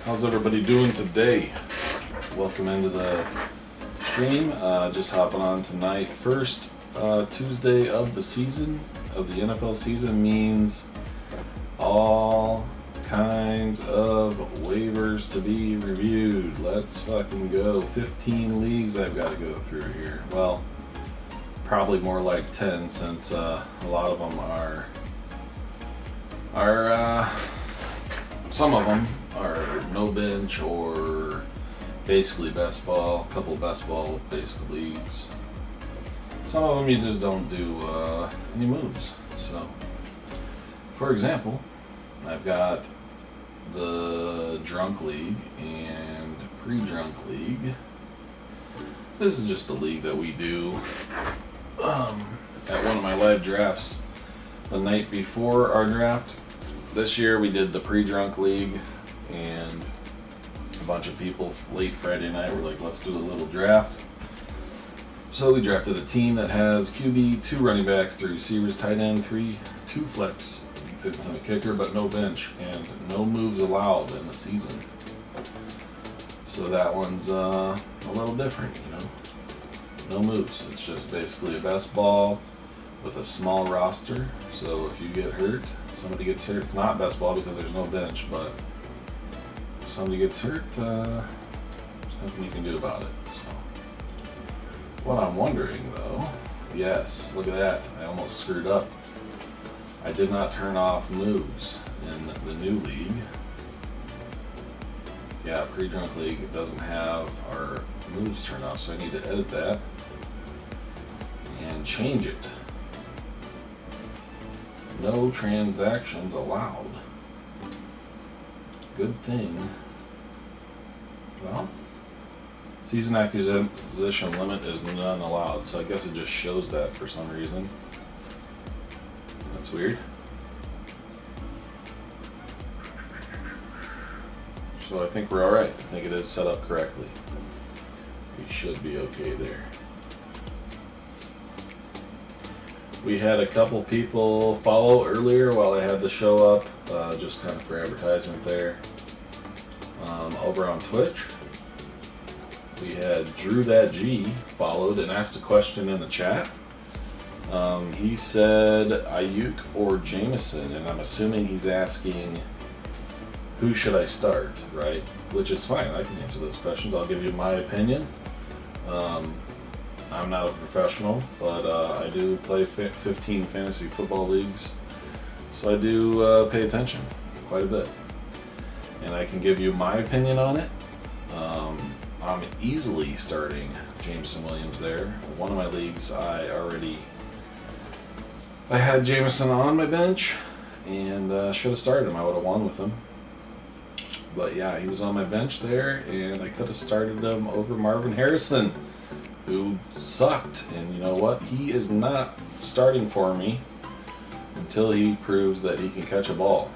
How's everybody doing today? Welcome into the stream. Just hopping on tonight. First Tuesday of the season, of the NFL season, means all kinds of waivers to be reviewed. Let's fucking go. 15 leagues I've got to go through here. Well, probably more like 10 since a lot of them are some of them are no bench or basically best ball, a couple of best ball basic leagues. Some of them you just don't do any moves. So, for example, I've got the drunk league and pre-drunk league. This is just a league that we do at one of my live drafts the night before our draft. This year we did the pre-drunk league, and a bunch of people late Friday night were like, let's do a little draft. So we drafted a team that has QB, 2 running backs, 3 receivers, tight end, 2 flex, fits in a kicker, but no bench, and no moves allowed in the season. So that one's a little different, you know. No moves. It's just basically a best ball with a small roster. So if you get hurt, somebody gets hurt. It's not best ball because there's no bench, but if somebody gets hurt, there's nothing you can do about it. So what I'm wondering though, yes, look at that. I almost screwed up. I did not turn off moves in the new league. Yeah, pre-drunk league doesn't have our moves turned off, so I need to edit that and change it. No transactions allowed. Good thing. Well, season acquisition limit is none allowed, so I guess it just shows that for some reason. That's weird. So I think we're alright. I think it is set up correctly. We should be okay there. We had a couple people follow earlier while I had the show up, just kind of for advertisement there. Over on Twitch, we had Drew That G followed and asked a question in the chat. He said Ayuk or Jameson, and I'm assuming he's asking who should I start, right? Which is fine, I can answer those questions. I'll give you my opinion. I'm not a professional, but I do play 15 fantasy football leagues, so I do pay attention quite a bit. And I can give you my opinion on it. I'm easily starting Jameson Williams there. One of my leagues, I had Jameson on my bench, and should have started him. I would have won with him. But yeah, he was on my bench there, and I could have started him over Marvin Harrison, who sucked. And you know what? He is not starting for me until he proves that he can catch a ball.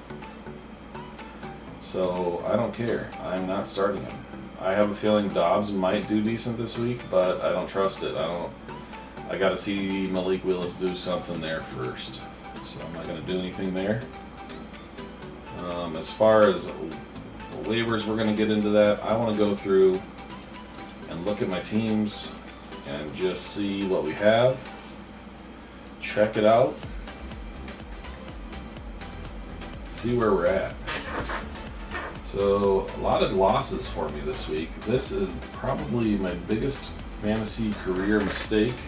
So I don't care. I'm not starting him. I have a feeling Dobbs might do decent this week, but I don't trust it. I got to see Malik Willis do something there first. So I'm not going to do anything there. As far as waivers, we're going to get into that. I want to go through and look at my teams and just see what we have. Check it out. See where we're at. So, a lot of losses for me this week. This is probably my biggest fantasy career mistake.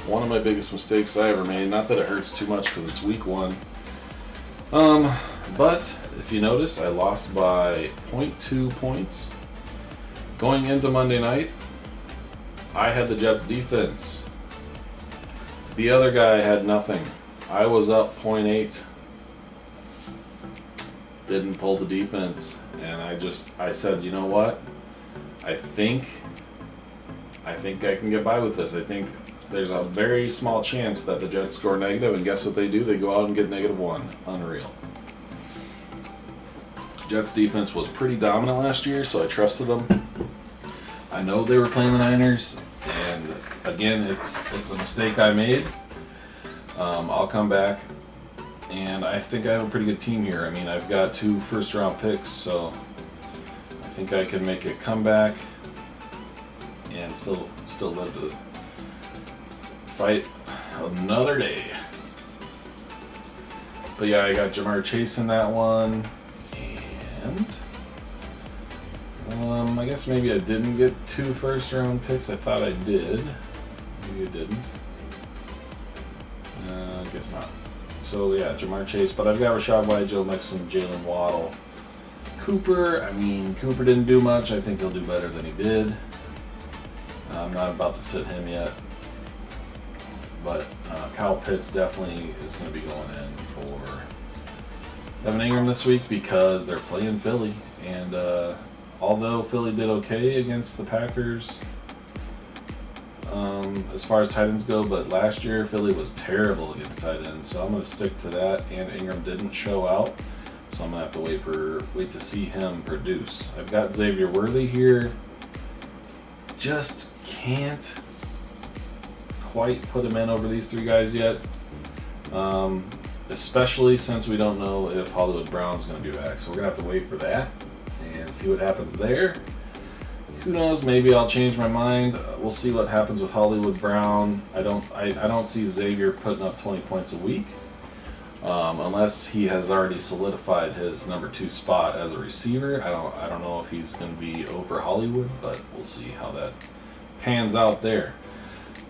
One of my biggest mistakes I ever made. Not that it hurts too much because it's week 1. But if you notice, I lost by 0.2 points. Going into Monday night, I had the Jets defense. The other guy had nothing. I was up 0.8. Didn't pull the defense, and I said, you know what? I think I can get by with this. I think there's a very small chance that the Jets score negative, and guess what they do? They go out and get -1. Unreal. Jets defense was pretty dominant last year, so I trusted them. I know they were playing the Niners, and again, it's a mistake I made. I'll come back, and I think I have a pretty good team here. I mean, I've got 2 first-round picks, so think I can make a comeback and still live to fight another day. But yeah, I got Jamar Chase in that one, and I guess maybe I didn't get 2 first-round picks. I thought I did. Maybe I didn't. I guess not. So yeah, Jamar Chase, but I've got Rashad White, Joe Mixon, Jalen Waddle. Cooper, I mean, Cooper didn't do much. I think he'll do better than he did. I'm not about to sit him yet. But Kyle Pitts definitely is going to be going in for Evan Ingram this week because they're playing Philly. And although Philly did okay against the Packers as far as tight ends go, but last year Philly was terrible against tight ends. So I'm going to stick to that. And Ingram didn't show out. So I'm going to have to wait to see him produce. I've got Xavier Worthy here. Just can't quite put him in over these 3 guys yet, especially since we don't know if Hollywood Brown's going to be back. So we're going to have to wait for that and see what happens there. Who knows? Maybe I'll change my mind. We'll see what happens with Hollywood Brown. I don't see Xavier putting up 20 points a week unless he has already solidified his number 2 spot as a receiver. I don't know if he's going to be over Hollywood, but we'll see how that pans out there.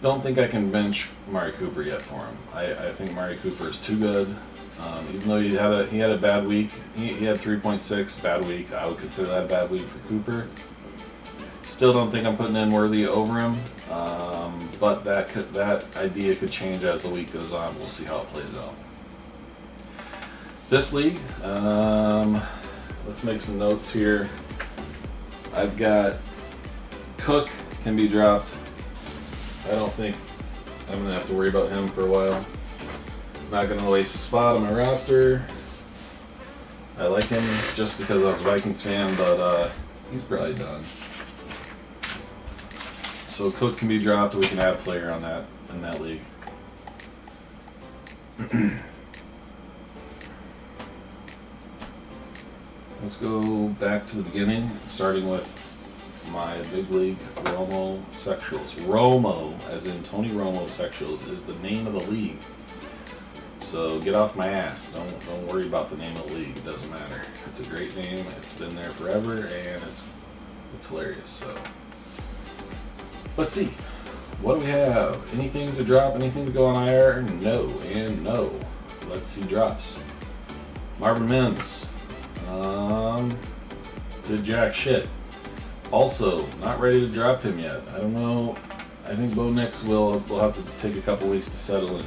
Don't think I can bench Amari Cooper yet for him. I think Amari Cooper is too good. Even though he had a bad week, he had 3.6 bad week. I would consider that a bad week for Cooper. Still don't think I'm putting in Worthy over him, but that idea could change as the week goes on. We'll see how it plays out. This league, let's make some notes here. I've got Cook can be dropped. I don't think I'm going to have to worry about him for a while. I'm not going to waste a spot on my roster. I like him just because I was a Vikings fan, but he's probably done. So Cook can be dropped, we can add a player on that in that league. Let's go back to the beginning, starting with my big league Romo Sexuals. Romo, as in Tony Romo Sexuals, is the name of the league. So get off my ass. Don't worry about the name of the league. It doesn't matter. It's a great name. It's been there forever, and it's hilarious. So let's see. What do we have? Anything to drop? Anything to go on IR? No and no. Let's see drops. Marvin Mims. Did jack shit. Also, not ready to drop him yet. I don't know. I think Bo Nix will have to take a couple weeks to settle in.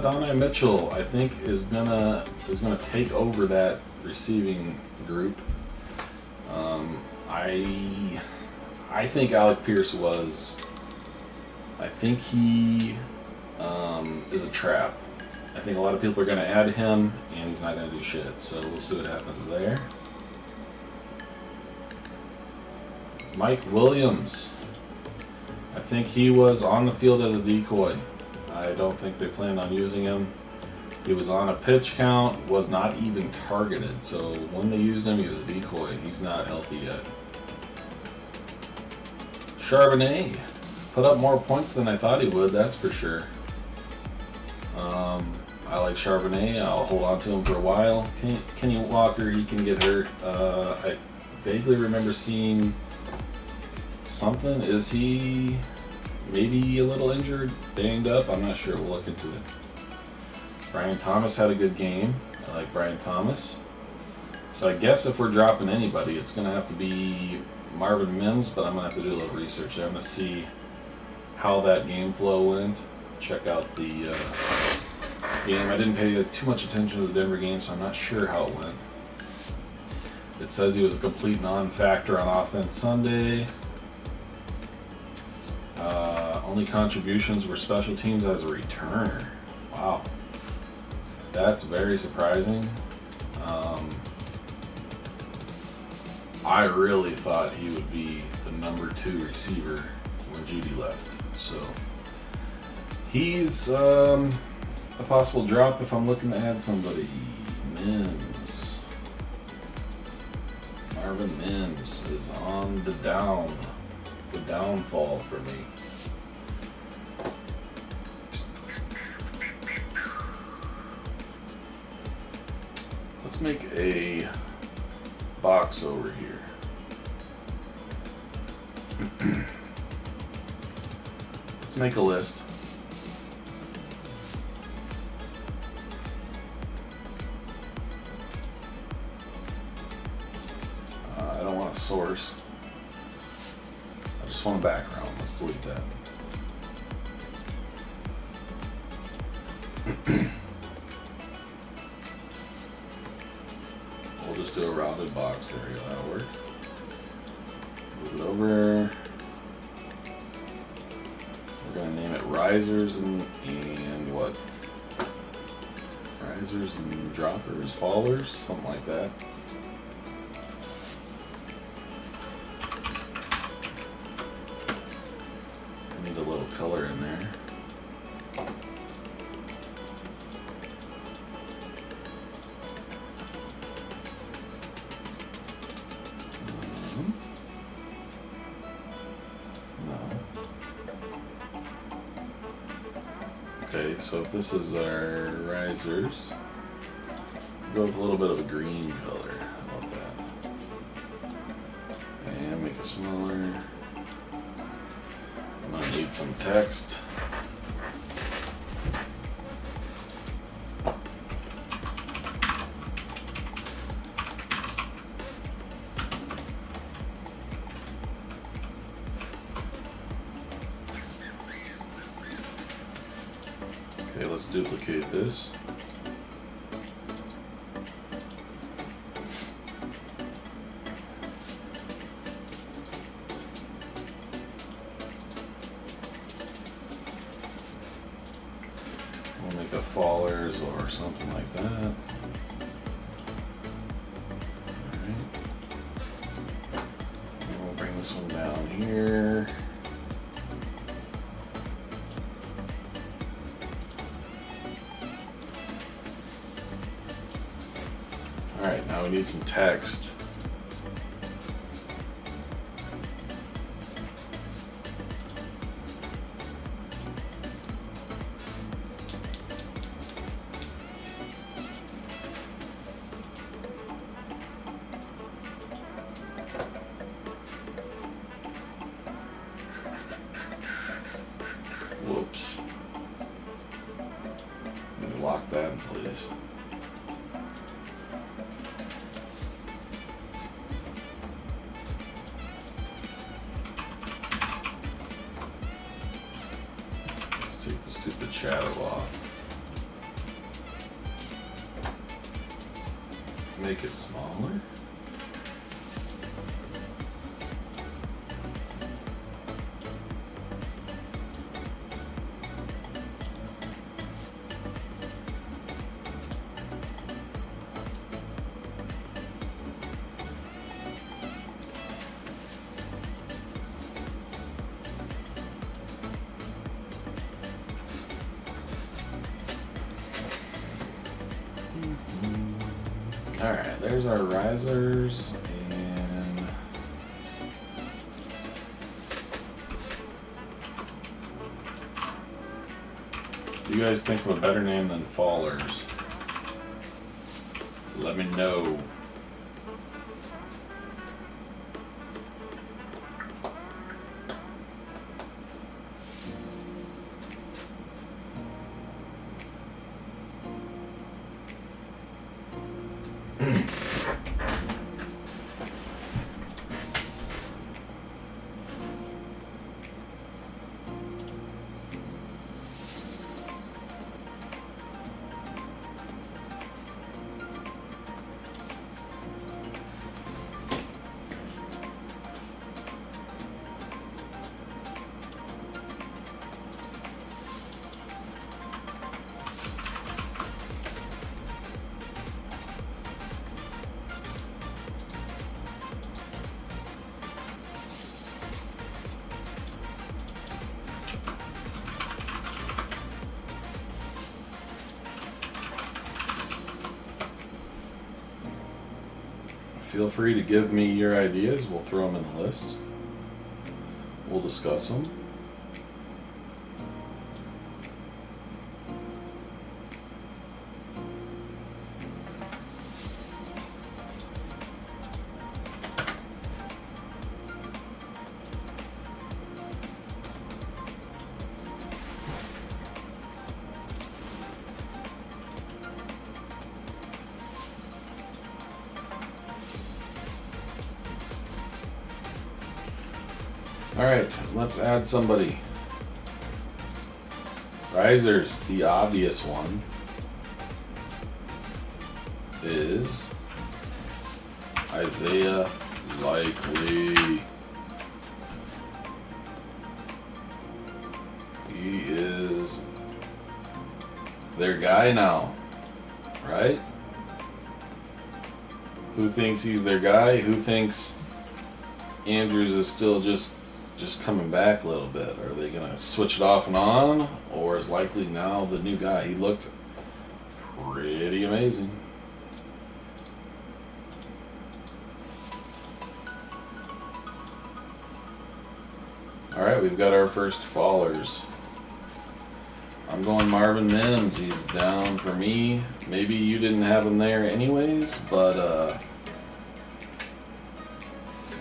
Donna Mitchell, I think, is gonna take over that receiving group. I think Alec Pierce was. I think he is a trap. I think a lot of people are going to add him, and he's not going to do shit. So we'll see what happens there. Mike Williams. I think he was on the field as a decoy. I don't think they planned on using him. He was on a pitch count, was not even targeted. So when they used him, he was a decoy. He's not healthy yet. Charbonnet put up more points than I thought he would, that's for sure. I like Charbonnet. I'll hold on to him for a while. Kenny Walker, he can get hurt. I vaguely remember seeing something. Is he maybe a little injured, banged up? I'm not sure. We'll look into it. Brian Thomas had a good game. I like Brian Thomas. So I guess if we're dropping anybody, it's going to have to be Marvin Mims, but I'm going to have to do a little research there. I'm going to see how that game flow went. Check out the game. I didn't pay too much attention to the Denver game, so I'm not sure how it went. It says he was a complete non-factor on offense Sunday. Only contributions were special teams as a returner. Wow. That's very surprising. I really thought he would be the number 2 receiver when Judy left. So He's a possible drop if I'm looking to add somebody. Mims. Marvin Mims is on the downfall for me. Let's make a box over here. Let's make a list. I don't want a source. I just want a background. Let's delete that. We'll just do a rounded box area. That'll work. Move it over. We're gonna name it risers and what? Risers and droppers, fallers, something like that. I need a little color in there. Okay, so if this is our risers, go with a little bit of a green color. How about that? And make it smaller. I'm gonna need some text. Okay, let's duplicate this. We'll make a fallers or something like that. Alright. And we'll bring this one down here. Alright, now we need some text. Whoops. Let me lock that in place. Take the stupid shadow off. Make it smaller. Alright, there's our risers, and do you guys think of a better name than fallers? Let me know. feel free to give me your ideas. We'll throw them in the list. We'll discuss them. Alright, let's add somebody. Risers, the obvious one is Isaiah Likely. He is their guy now, right? Who thinks he's their guy? Who thinks Andrews is still just coming back a little bit? Are they going to switch it off and on? Or is Likely now the new guy? He looked pretty amazing. Alright, we've got our first fallers. I'm going Marvin Mims. He's down for me. Maybe you didn't have him there anyways, but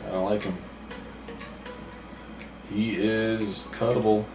I don't like him. He is cuttable.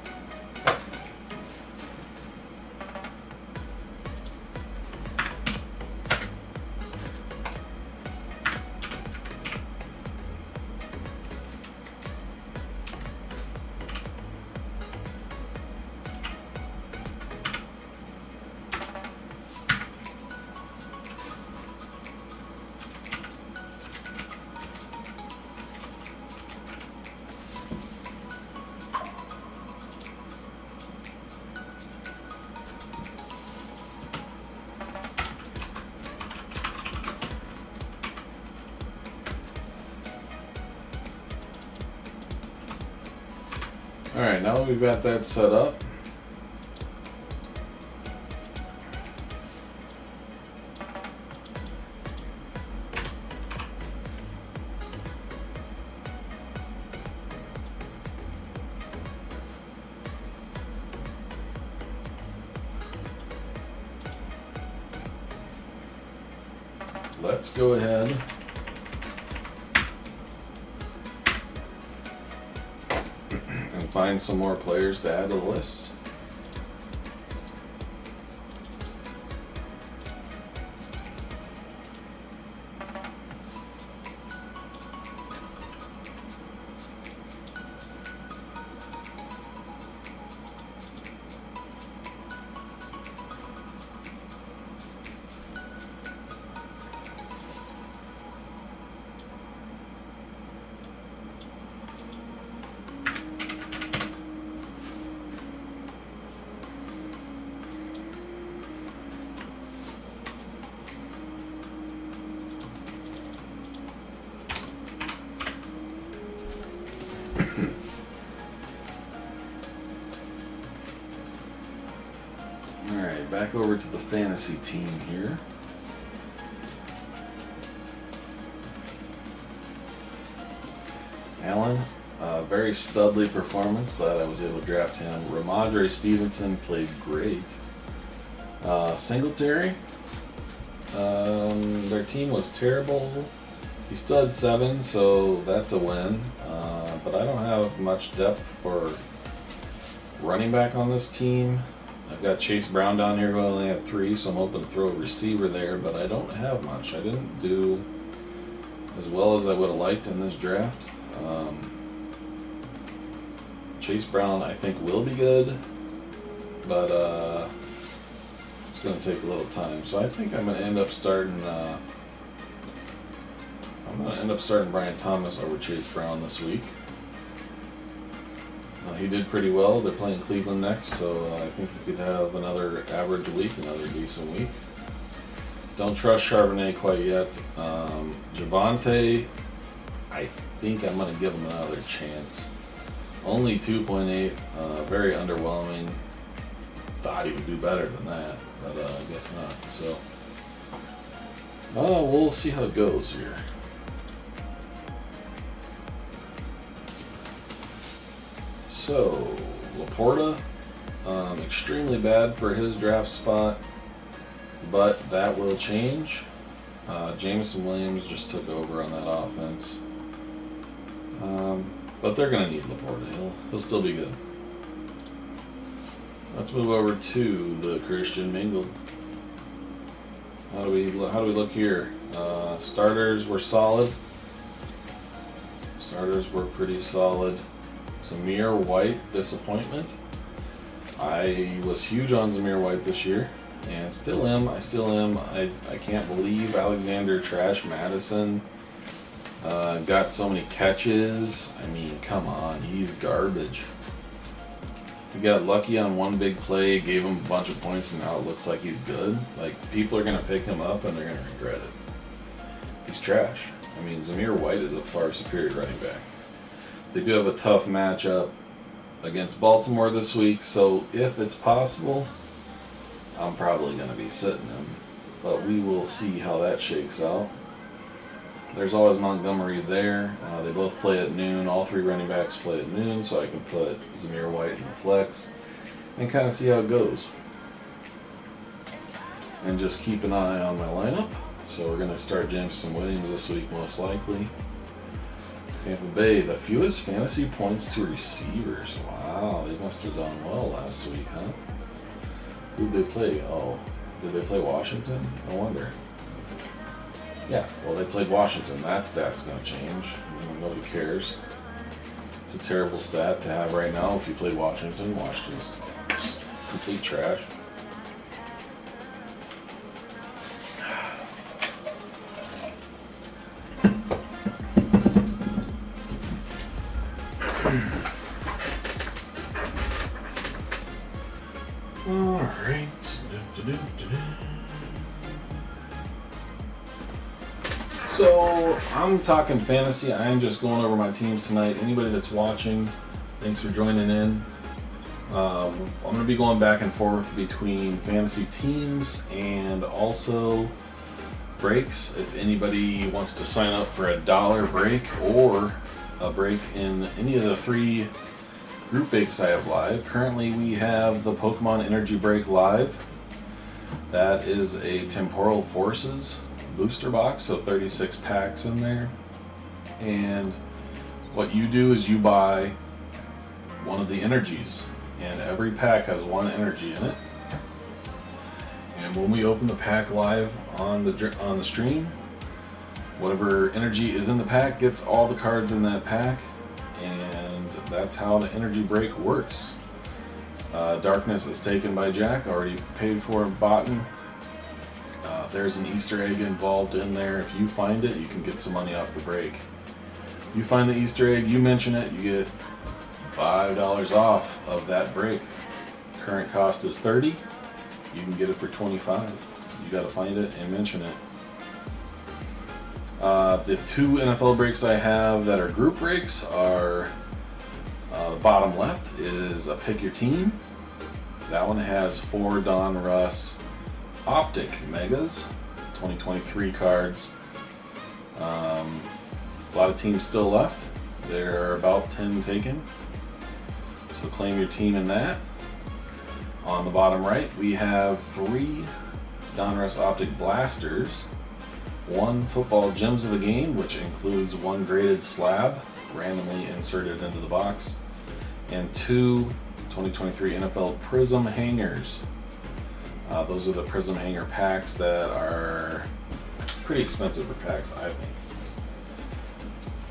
Alright, now that we've got that set up, let's go ahead and find some more players to add to the list. Alright, back over to the fantasy team here. Allen, very studly performance. Glad I was able to draft him. Ramondre Stevenson played great. Singletary, their team was terrible. He still had 7, so that's a win. But I don't have much depth for running back on this team. I've got Chase Brown down here who only had 3, so I'm hoping to throw a receiver there, but I don't have much. I didn't do as well as I would have liked in this draft. Chase Brown I think will be good, but it's going to take a little time. So I think I'm going to end up starting Brian Thomas over Chase Brown this week. He did pretty well. They're playing Cleveland next, so I think he could have another average week, another decent week. Don't trust Charbonnet quite yet. Javonte, I think I'm going to give him another chance. Only 2.8, very underwhelming. Thought he would do better than that, but I guess not. So, we'll see how it goes here. So, Laporta, extremely bad for his draft spot, but that will change. Jameson Williams just took over on that offense. But they're going to need Laporta. He'll still be good. Let's move over to the Christian Mingle. How do we look here? Starters were solid. Starters were pretty solid. Zamir White, disappointment. I was huge on Zamir White this year, and still am. I can't believe Alexander Trash Madison got so many catches. I mean, come on, he's garbage. He got lucky on one big play, gave him a bunch of points, and now it looks like he's good. Like, people are going to pick him up, and they're going to regret it. He's trash. I mean, Zamir White is a far superior running back. They do have a tough matchup against Baltimore this week, so if it's possible, I'm probably going to be sitting him. But we will see how that shakes out. There's always Montgomery there. They both play at noon. All three running backs play at noon, so I can put Zamir White in the flex and kind of see how it goes. And just keep an eye on my lineup. So we're going to start Jameson Williams this week, most likely. Tampa Bay, the fewest fantasy points to receivers. Wow, they must have done well last week, huh? Who did they play? Oh, did they play Washington? No wonder. Yeah, well, they played Washington. That stat's going to change. Nobody cares. It's a terrible stat to have right now if you played Washington. Washington's just complete trash. All right. So, I'm talking fantasy. I'm just going over my teams tonight. Anybody that's watching, thanks for joining in. I'm going to be going back and forth between fantasy teams and also breaks. If anybody wants to sign up for a $1 break or a break in any of the 3 group breaks I have live. Currently, we have the Pokemon Energy Break live. That is a Temporal Forces booster box, so 36 packs in there. And what you do is you buy one of the energies, and every pack has 1 energy in it. And when we open the pack live on the stream, whatever energy is in the pack gets all the cards in that pack, and that's how the energy break works. Darkness is taken by Jack, already paid for, bought. There's an Easter egg involved in there. If you find it, you can get some money off the break. You find the Easter egg, you mention it, you get $5 off of that break. Current cost is $30. You can get it for $25. You got to find it and mention it. The 2 NFL breaks I have that are group breaks are the bottom left is a pick your team. That one has 4 Don Russ Optic Megas, 2023 cards. A lot of teams still left. There are about 10 taken. So claim your team in that. On the bottom right, we have 3 Donruss Optic Blasters, 1 Football Gems of the Game, which includes 1 graded slab randomly inserted into the box, and 2 2023 NFL Prism Hangers. Those are the Prism Hanger packs that are pretty expensive for packs, I think.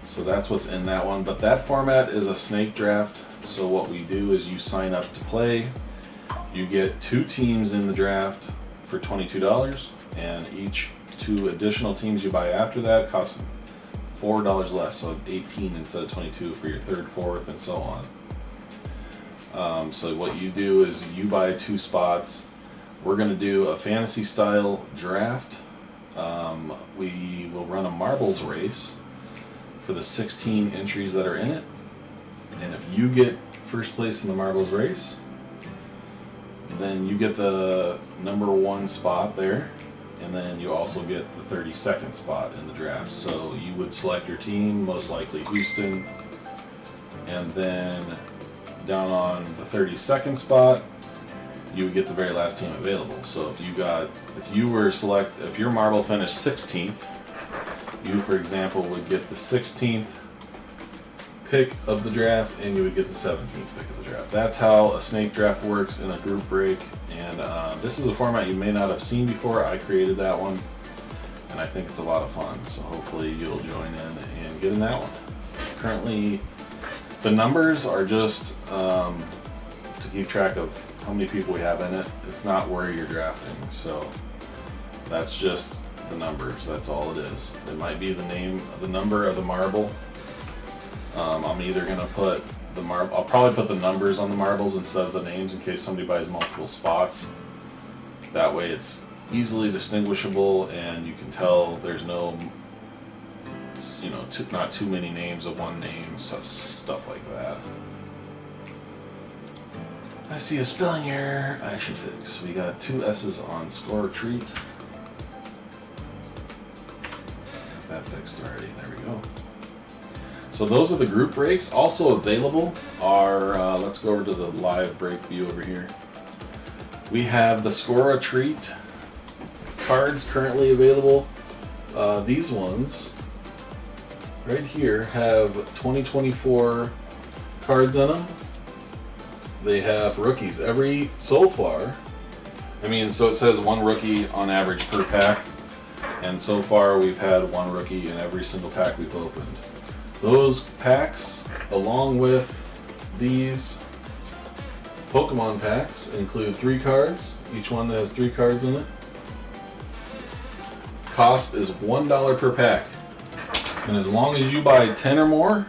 So that's what's in that one. But that format is a snake draft. So what we do is you sign up to play. You get 2 teams in the draft for $22, and each 2 additional teams you buy after that cost $4 less, so 18 instead of 22 for your 3rd, 4th, and so on. So what you do is you buy 2 spots. We're going to do a fantasy style draft. We will run a marbles race for the 16 entries that are in it. And if you get first place in the marbles race, then you get the number 1 spot there. And then you also get the 32nd spot in the draft. So you would select your team, most likely Houston. And then down on the 32nd spot, you would get the very last team available. So if your marble finished 16th, you, for example, would get the 16th pick of the draft, and you would get the 17th pick of the draft. That's how a snake draft works in a group break, and this is a format you may not have seen before. I created that one, and I think it's a lot of fun, so hopefully you'll join in and get in that one. Currently, the numbers are just to keep track of how many people we have in it. It's not where you're drafting, so that's just the numbers. That's all it is. It might be the number of the marble. I'm either gonna put I'll probably put the numbers on the marbles instead of the names in case somebody buys multiple spots. That way it's easily distinguishable and you can tell there's no, not too many names of one name, stuff like that. I see a spelling error I should fix. We got 2 S's on score treat. That fixed already. There we go. So those are the group breaks. Also available are, let's go over to the live break view over here. We have the Score a Treat cards currently available. These ones right here have 2024 cards in them. They have rookies so far. So it says 1 rookie on average per pack. And so far we've had 1 rookie in every single pack we've opened. Those packs, along with these Pokemon packs, include 3 cards. Each one has 3 cards in it. Cost is $1 per pack. And as long as you buy 10 or more,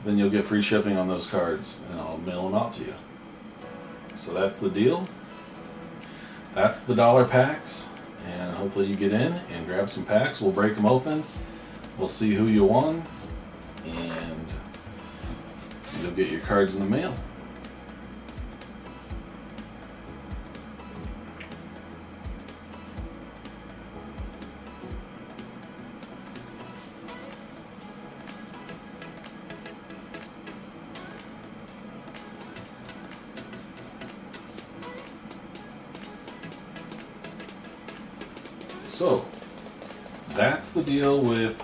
then you'll get free shipping on those cards, and I'll mail them out to you. So that's the deal. That's the dollar packs, and hopefully you get in and grab some packs. We'll break them open. We'll see who you won, and you'll get your cards in the mail. So, that's the deal with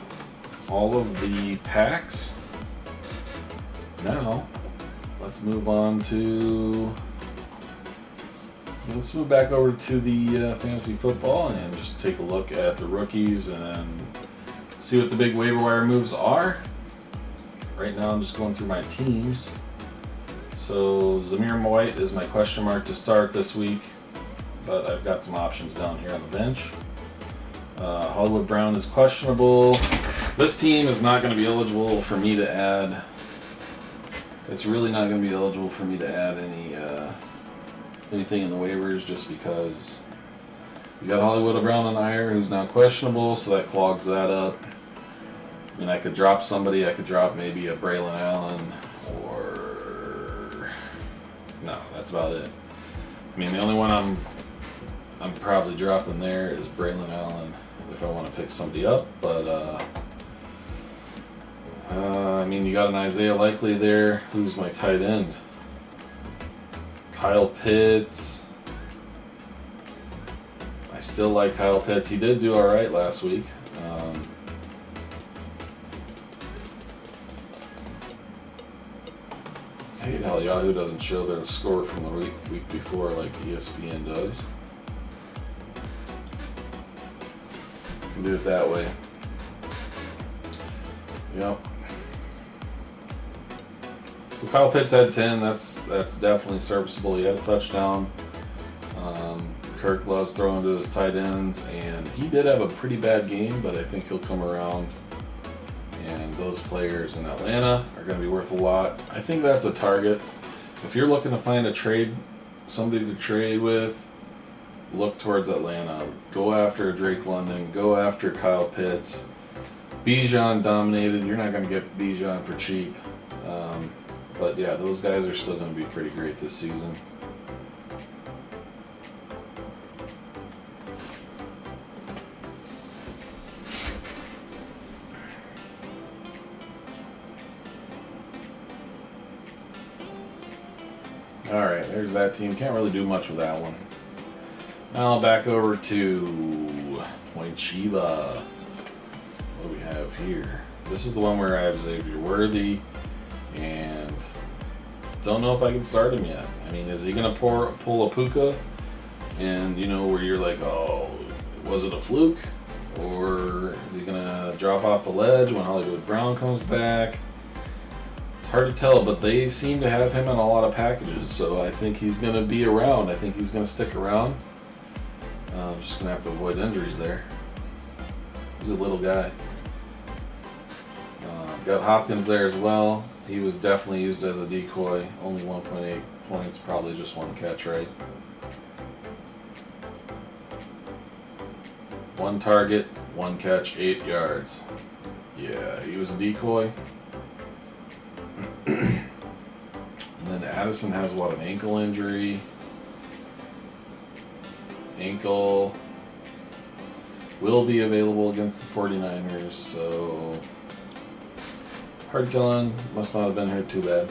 all of the packs. Now, let's move back over to the fantasy football and just take a look at the rookies and see what the big waiver wire moves are. Right now I'm just going through my teams. So Zamir White is my question mark to start this week, but I've got some options down here on the bench. Hollywood Brown is questionable. This team is not going to be eligible for me to add. It's really not going to be eligible for me to add anything in the waivers just because you got Hollywood Brown on IR who's now questionable, so that clogs that up. I could drop somebody. I could drop maybe a Braylon Allen or no, that's about it. The only one I'm probably dropping there is Braylon Allen if I want to pick somebody up, but you got an Isaiah Likely there. Who's my tight end? Kyle Pitts. I still like Kyle Pitts. He did do all right last week. I hate how Yahoo doesn't show their score from the week before like ESPN does. Can do it that way. Yep. So Kyle Pitts had 10. That's definitely serviceable. He had a touchdown. Kirk loves throwing to his tight ends, and he did have a pretty bad game, but I think he'll come around. And those players in Atlanta are going to be worth a lot. I think that's a target. If you're looking to find somebody to trade with, look towards Atlanta. Go after Drake London. Go after Kyle Pitts. Bijan dominated. You're not going to get Bijan for cheap. But yeah, those guys are still going to be pretty great this season. Alright, there's that team. Can't really do much with that one. Now back over to Point Shiva. What do we have here? This is the one where I have Xavier Worthy, and don't know if I can start him yet. I mean, is he going to pull a Puka? And, you know, where you're like, oh, was it a fluke? Or is he going to drop off the ledge when Hollywood Brown comes back? It's hard to tell, but they seem to have him in a lot of packages, so I think he's going to be around. I think he's going to stick around. Just going to have to avoid injuries there. He's a little guy. Got Hopkins there as well. He was definitely used as a decoy. Only 1.8 points, probably just one catch, right? One target, one catch, 8 yards. Yeah, he was a decoy. And then Addison has what, an ankle injury? Ankle will be available against the 49ers, so hard telling. Must not have been hurt too bad.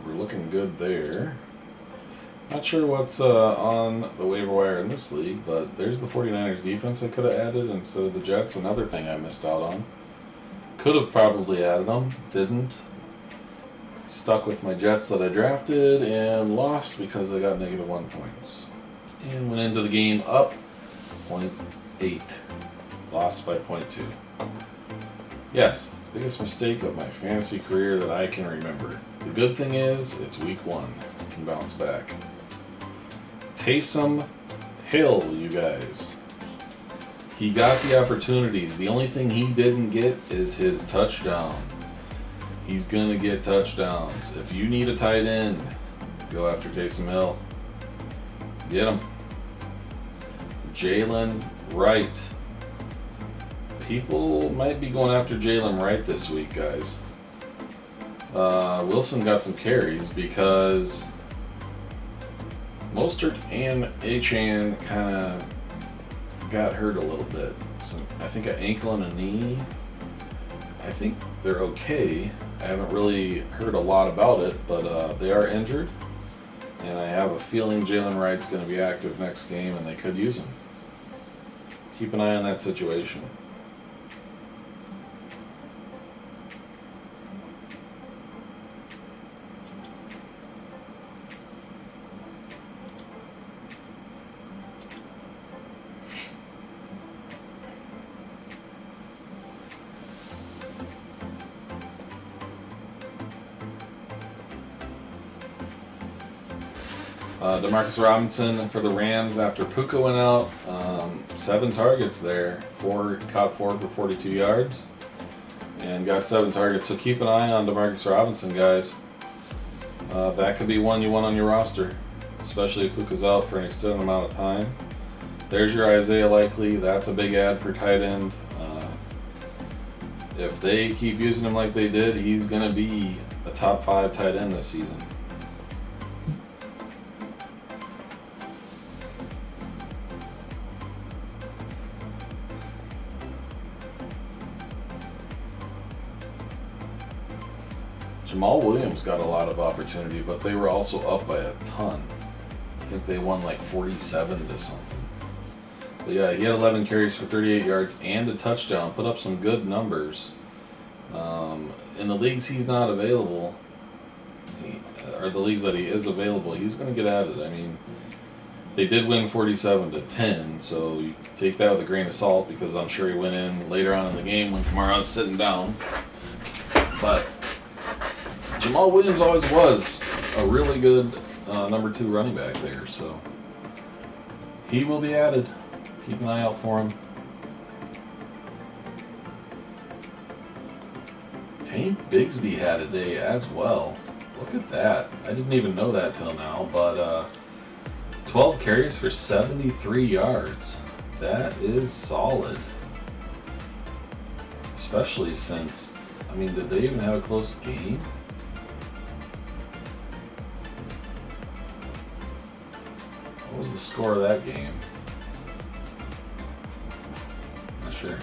We're looking good there. Not sure what's on the waiver wire in this league, but there's the 49ers defense I could have added instead of the Jets. Another thing I missed out on. Could have probably added them, didn't. Stuck with my Jets that I drafted and lost because I got -1 points. And went into the game up 0.8. Lost by 0.2. Yes, biggest mistake of my fantasy career that I can remember. The good thing is, it's week 1. I can bounce back. Taysom Hill, you guys. He got the opportunities. The only thing he didn't get is his touchdown. He's going to get touchdowns. If you need a tight end, go after Taysom Hill. Get him. Jalen Wright. People might be going after Jalen Wright this week, guys. Wilson got some carries because Mostert and Achane kind of got hurt a little bit. So I think an ankle and a knee. I think they're okay. I haven't really heard a lot about it, but they are injured. And I have a feeling Jalen Wright's going to be active next game, and they could use him. Keep an eye on that situation. Demarcus Robinson for the Rams after Puka went out. 7 targets there. Caught 4 for 42 yards. And got 7 targets. So keep an eye on Demarcus Robinson, guys. That could be one you want on your roster. Especially if Puka's out for an extended amount of time. There's your Isaiah Likely. That's a big ad for tight end. If they keep using him like they did, he's going to be a top 5 tight end this season. Jamal Williams got a lot of opportunity, but they were also up by a ton. I think they won like 47 to something. But yeah, he had 11 carries for 38 yards and a touchdown. Put up some good numbers. In the leagues he's not available, or the leagues that he is available, he's going to get added. I mean, they did win 47-10, so you take that with a grain of salt because I'm sure he went in later on in the game when Kamara's sitting down. But Jamal Williams always was a really good number 2 running back there, so He will be added. Keep an eye out for him. Tank Bigsby had a day as well. Look at that. I didn't even know that till now, but 12 carries for 73 yards. That is solid. Especially since, I mean, did they even have a close game? What was the score of that game? Not sure.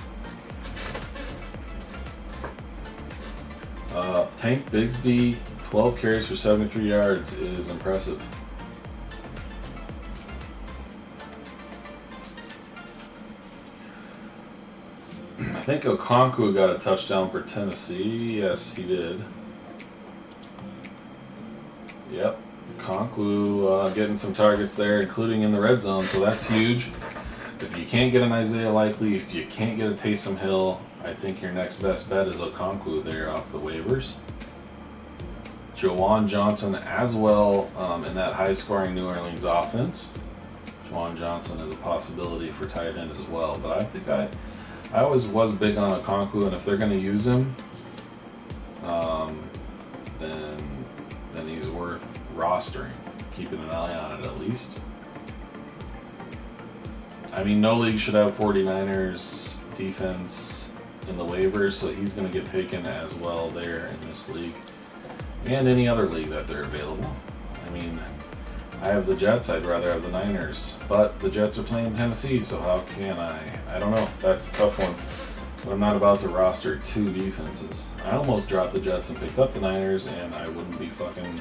Tank Bigsby, 12 carries for 73 yards is impressive. I think Okonkwo got a touchdown for Tennessee. Yes, he did. Yep. Okonkwo getting some targets there, including in the red zone, so that's huge. If you can't get an Isaiah Likely, if you can't get a Taysom Hill, I think your next best bet is Okonkwo there off the waivers. Juwan Johnson as well in that high-scoring New Orleans offense. Juwan Johnson is a possibility for tight end as well, but I think I always was big on Okonkwo, and if they're going to use him, then he's worth rostering, keeping an eye on it at least. I mean, no league should have 49ers defense in the waivers, so he's going to get taken as well there in this league and any other league that they're available. I mean, I have the Jets, I'd rather have the Niners, but the Jets are playing Tennessee, so how can I? I don't know, that's a tough one. But I'm not about to roster two defenses. I almost dropped the Jets and picked up the Niners, and I wouldn't be fucking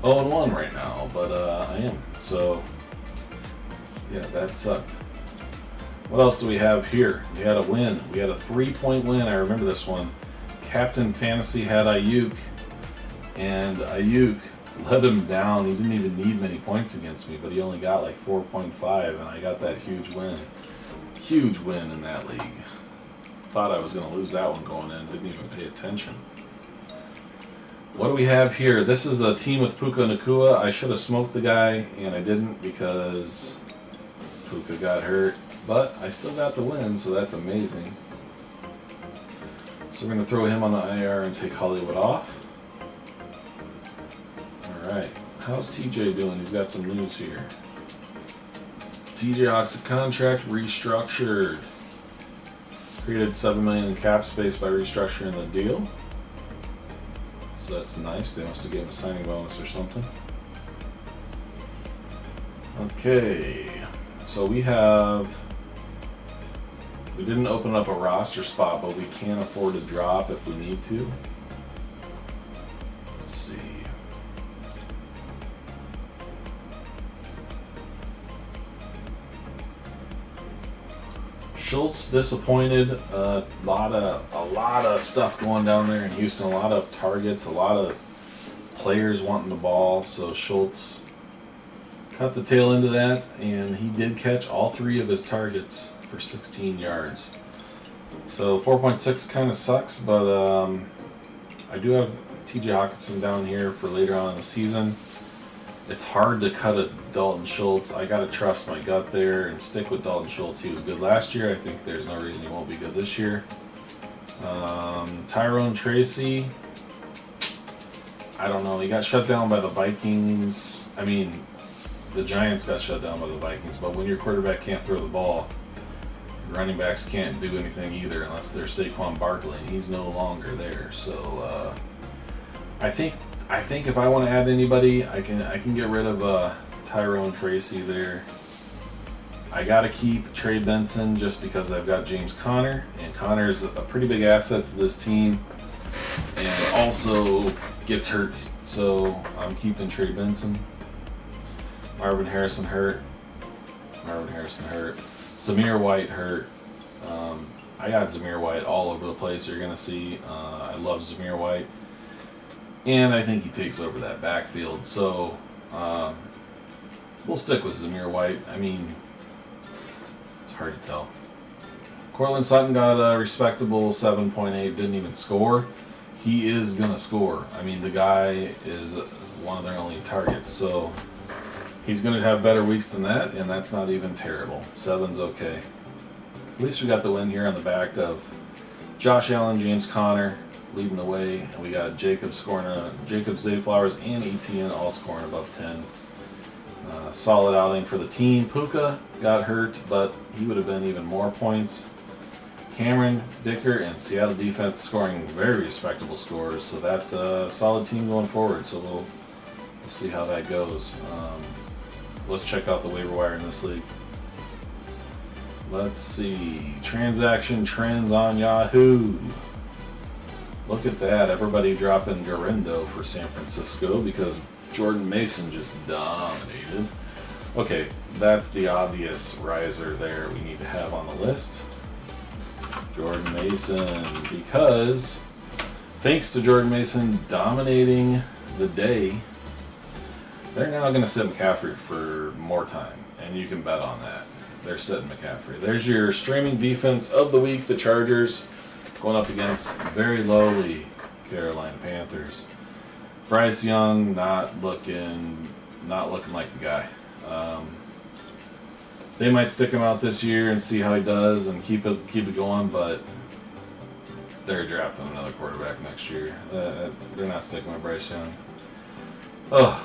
0-1 right now, but I am. So, yeah, that sucked. What else do we have here? We had a win. We had a 3-point win. I remember this one. Captain Fantasy had Ayuk, and Ayuk let him down. He didn't even need many points against me, but he only got like 4.5, and I got that huge win. Huge win in that league. Thought I was going to lose that one going in. Didn't even pay attention. What do we have here? This is a team with Puka Nacua. I should have smoked the guy, and I didn't because Puka got hurt. But I still got the win, so that's amazing. So we're going to throw him on the IR and take Hollywood off. Alright. How's TJ doing? He's got some news here. TJ Hawk's contract restructured. Created $7 million in cap space by restructuring the deal. So that's nice. They must have given him a signing bonus or something. Okay. So we didn't open up a roster spot, but we can afford to drop if we need to. Let's see. Schultz disappointed. A lot of stuff going down there in Houston. A lot of targets. A lot of players wanting the ball. So Schultz cut the tail end of that, and he did catch all 3 of his targets for 16 yards. So 4.6 kind of sucks, but I do have TJ Hawkinson down here for later on in the season. It's hard to cut a Dalton Schultz. I got to trust my gut there and stick with Dalton Schultz. He was good last year. I think there's no reason he won't be good this year. Tyrone Tracy, I don't know. He got shut down by the Vikings. I mean, the Giants got shut down by the Vikings, but when your quarterback can't throw the ball, running backs can't do anything either unless they're Saquon Barkley, and he's no longer there. So I think if I want to add anybody, I can get rid of Tyrone Tracy there. I got to keep Trey Benson just because I've got James Conner, and Conner's a pretty big asset to this team, and also gets hurt. So I'm keeping Trey Benson. Marvin Harrison hurt. Zamir White hurt. I got Zamir White all over the place. You're going to see. I love Zamir White. And I think he takes over that backfield. So we'll stick with Zamir White. I mean, it's hard to tell. Cortland Sutton got a respectable 7.8. Didn't even score. He is going to score. I mean, the guy is one of their only targets. So He's going to have better weeks than that, and that's not even terrible. 7's okay. At least we got the win here on the back of Josh Allen, James Conner leading the way, and we got Jacob scoring, Jacob Zayflowers and Etienne all scoring above 10. Solid outing for the team. Puka got hurt, but he would have been even more points. Cameron, Dicker, and Seattle defense scoring very respectable scores, so that's a solid team going forward. So we'll see how that goes. Let's check out the waiver wire in this league. Let's see. Transaction trends on Yahoo. Look at that. Everybody dropping Garindo for San Francisco because Jordan Mason just dominated. Okay, that's the obvious riser there we need to have on the list. Jordan Mason, because thanks to Jordan Mason dominating the day, they're now going to sit McCaffrey for more time, and you can bet on that. They're sitting McCaffrey. There's your streaming defense of the week, the Chargers, going up against very lowly Carolina Panthers. Bryce Young not looking like the guy. They might stick him out this year and see how he does and keep it going, but they're drafting another quarterback next year. They're not sticking with Bryce Young. Ugh.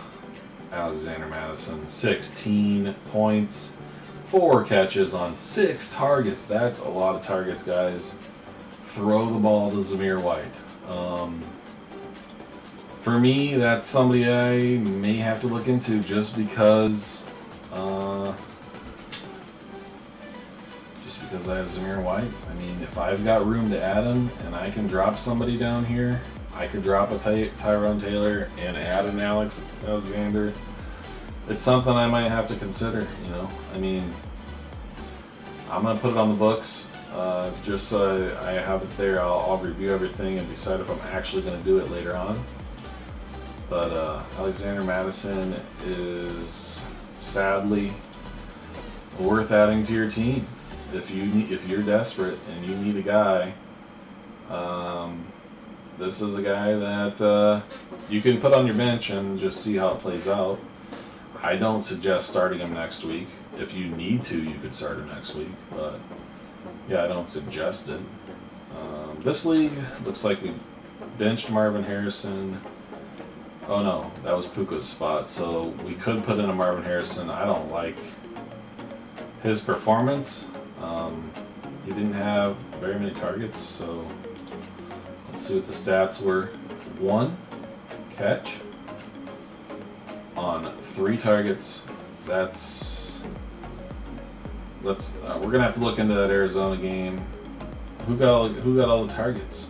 Alexander Madison, 16 points, 4 catches on 6 targets. That's a lot of targets, guys. Throw the ball to Zamir White. For me, that's somebody I may have to look into just because I have Zamir White. I mean, if I've got room to add him and I can drop somebody down here, I could drop a Tyrone Taylor and add an Alexander. It's something I might have to consider, you know. I mean, I'm going to put it on the books. Just so I have it there. I'll review everything and decide if I'm actually going to do it later on. But Alexander Madison is sadly worth adding to your team. If you're desperate and you need a guy, this is a guy that you can put on your bench and just see how it plays out. I don't suggest starting him next week. If you need to, you could start him next week. But yeah, I don't suggest it. This league looks like we benched Marvin Harrison. Oh no, that was Puka's spot. So we could put in a Marvin Harrison. I don't like his performance. He didn't have very many targets, so let's see what the stats were. 1 catch on 3 targets. We're gonna have to look into that Arizona game. Who got all the targets?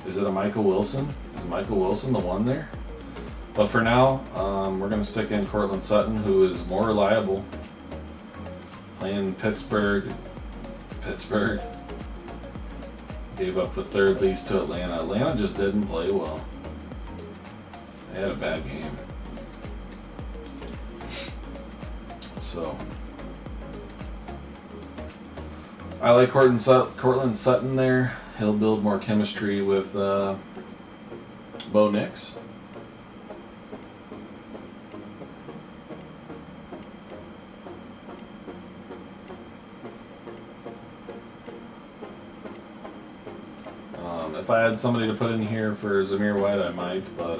Is it a Michael Wilson? Is Michael Wilson the one there? But for now, we're gonna stick in Cortland Sutton, who is more reliable. Playing Pittsburgh gave up the 3rd least to Atlanta. Atlanta just didn't play well. They had a bad game. So I like Cortland Sutton there. He'll build more chemistry with Bo Nix. If I had somebody to put in here for Zamir White, I might, but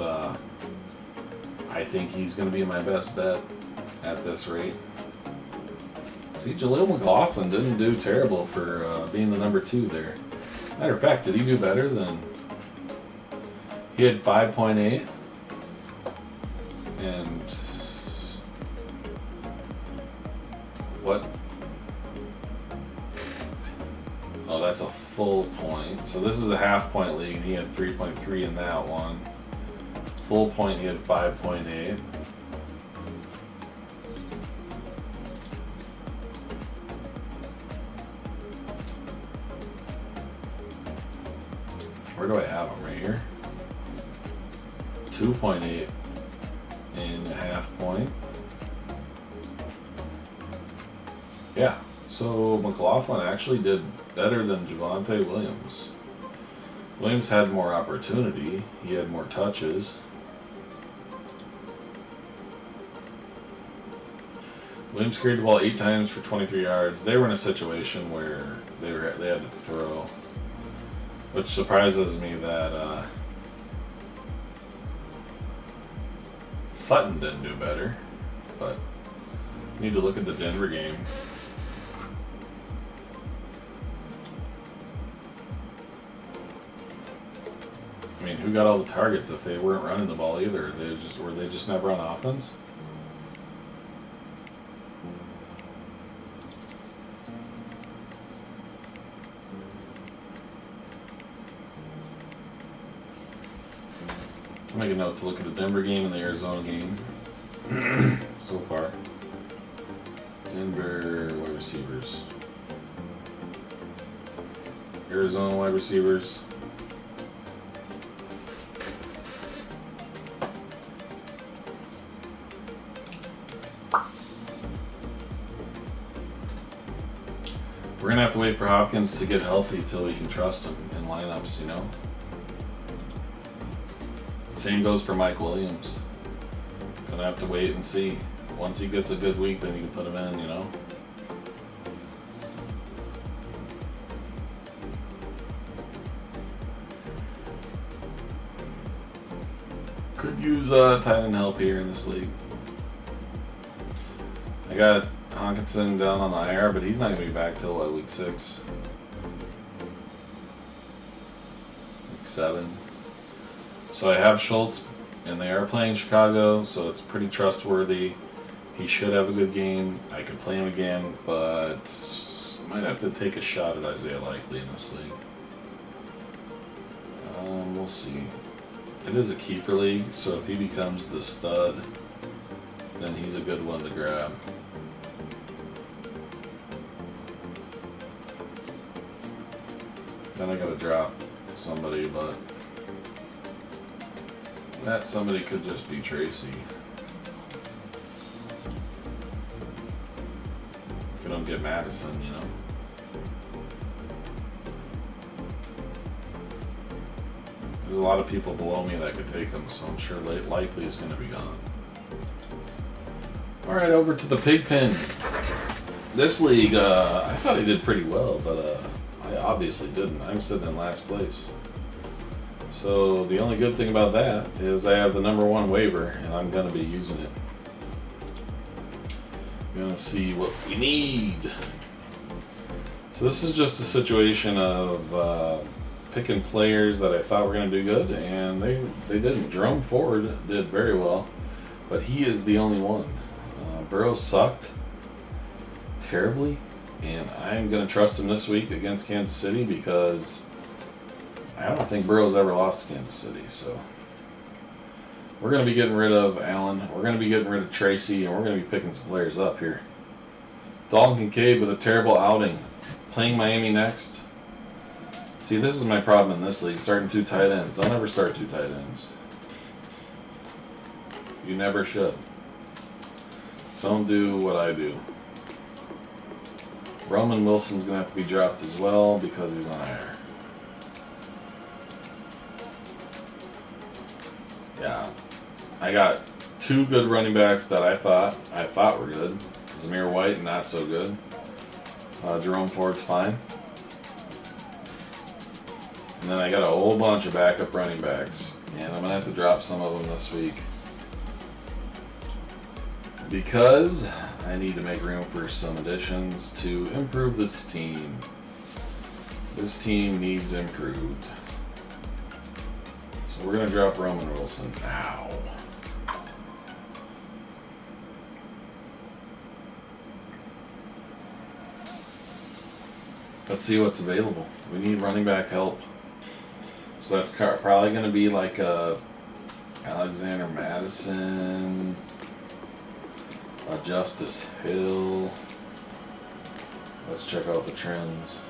I think he's going to be my best bet at this rate. See, Jaleel McLaughlin didn't do terrible for being the number 2 there. Matter of fact, did he do better than... He had 5.8. And... What? Oh, that's a full point. So this is a half point league, and he had 3.3 in that one. Full point, he had 5.8. Where do I have him? Right here. 2.8 and a half point. Yeah, so McLaughlin actually did better than Javonte Williams. Williams had more opportunity. He had more touches. Williams carried the ball 8 times for 23 yards. They were in a situation where they had to throw, which surprises me that Sutton didn't do better. But need to look at the Denver game. I mean, who got all the targets if they weren't running the ball either? Were they just never on offense? I'll make a note to look at the Denver game and the Arizona game so far. Denver wide receivers. Arizona wide receivers. We're going to have to wait for Hopkins to get healthy till we can trust him in lineups, you know? Same goes for Mike Williams. Gonna have to wait and see. Once he gets a good week, then you can put him in, you know? Could use tight end help here in this league. I got Hawkinson down on the IR, but he's not going to be back till week 6. Week 7. So I have Schultz, and they are playing Chicago, so it's pretty trustworthy. He should have a good game. I could play him again, but I might have to take a shot at Isaiah Likely in this league. We'll see. It is a keeper league, so if he becomes the stud, then he's a good one to grab. Then I gotta drop somebody, but that somebody could just be Tracy. If we don't get Madison, you know. There's a lot of people below me that could take him, so I'm sure Likely is going to be gone. Alright, over to the pig pen. This league, I thought he did pretty well, but I obviously didn't. I'm sitting in last place. So the only good thing about that is I have the #1 waiver, and I'm going to be using it. I'm going to see what we need. So this is just a situation of picking players that I thought were going to do good, and they didn't. Jerome Ford did very well, but he is the only one. Burrow sucked terribly, and I'm going to trust him this week against Kansas City because I don't think Burrow's ever lost to Kansas City. So we're going to be getting rid of Allen. We're going to be getting rid of Tracy, and we're going to be picking some players up here. Dalton Kincaid with a terrible outing. Playing Miami next. See, this is my problem in this league, starting 2 tight ends. Don't ever start 2 tight ends. You never should. Don't do what I do. Roman Wilson's going to have to be dropped as well because he's on IR. Yeah. I got 2 good running backs that I thought were good. Zamir White, not so good. Jerome Ford's fine. And then I got a whole bunch of backup running backs. And I'm going to have to drop some of them this week. Because I need to make room for some additions to improve this team. This team needs improved. So we're going to drop Roman Wilson now. Let's see what's available. We need running back help. So that's probably going to be like Alexander Madison, Justice Hill. Let's check out the trends.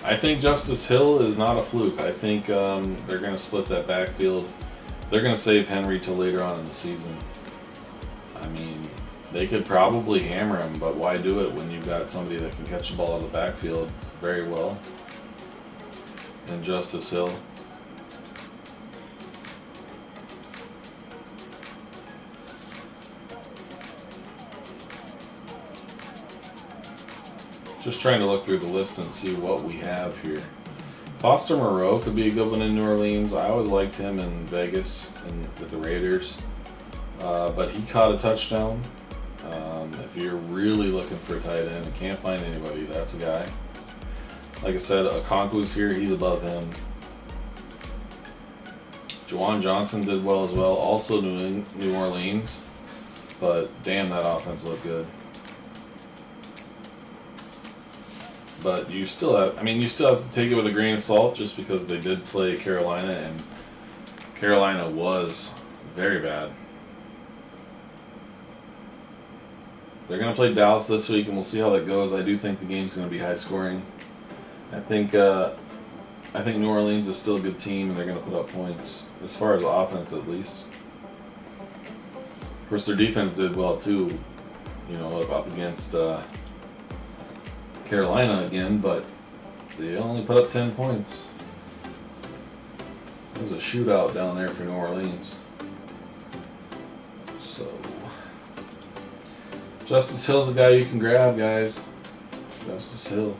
I think Justice Hill is not a fluke. I think they're going to split that backfield. They're going to save Henry till later on in the season. I mean, they could probably hammer him, but why do it when you've got somebody that can catch the ball out of the backfield very well? And Justice Hill. Just trying to look through the list and see what we have here. Foster Moreau could be a good one in New Orleans. I always liked him in Vegas and with the Raiders, but he caught a touchdown. If you're really looking for a tight end and can't find anybody, that's a guy. Like I said, Okonkwo's here. He's above him. Juwan Johnson did well as well. Also New Orleans, but damn, that offense looked good. But you still have, you still have to take it with a grain of salt just because they did play Carolina, and Carolina was very bad. They're going to play Dallas this week, and we'll see how that goes. I do think the game's going to be high scoring. I think New Orleans is still a good team, and they're going to put up points, as far as offense at least. Of course, their defense did well too, up against Carolina again, but they only put up 10 points. It was a shootout down there for New Orleans. So, Justice Hill's a guy you can grab, guys. Justice Hill.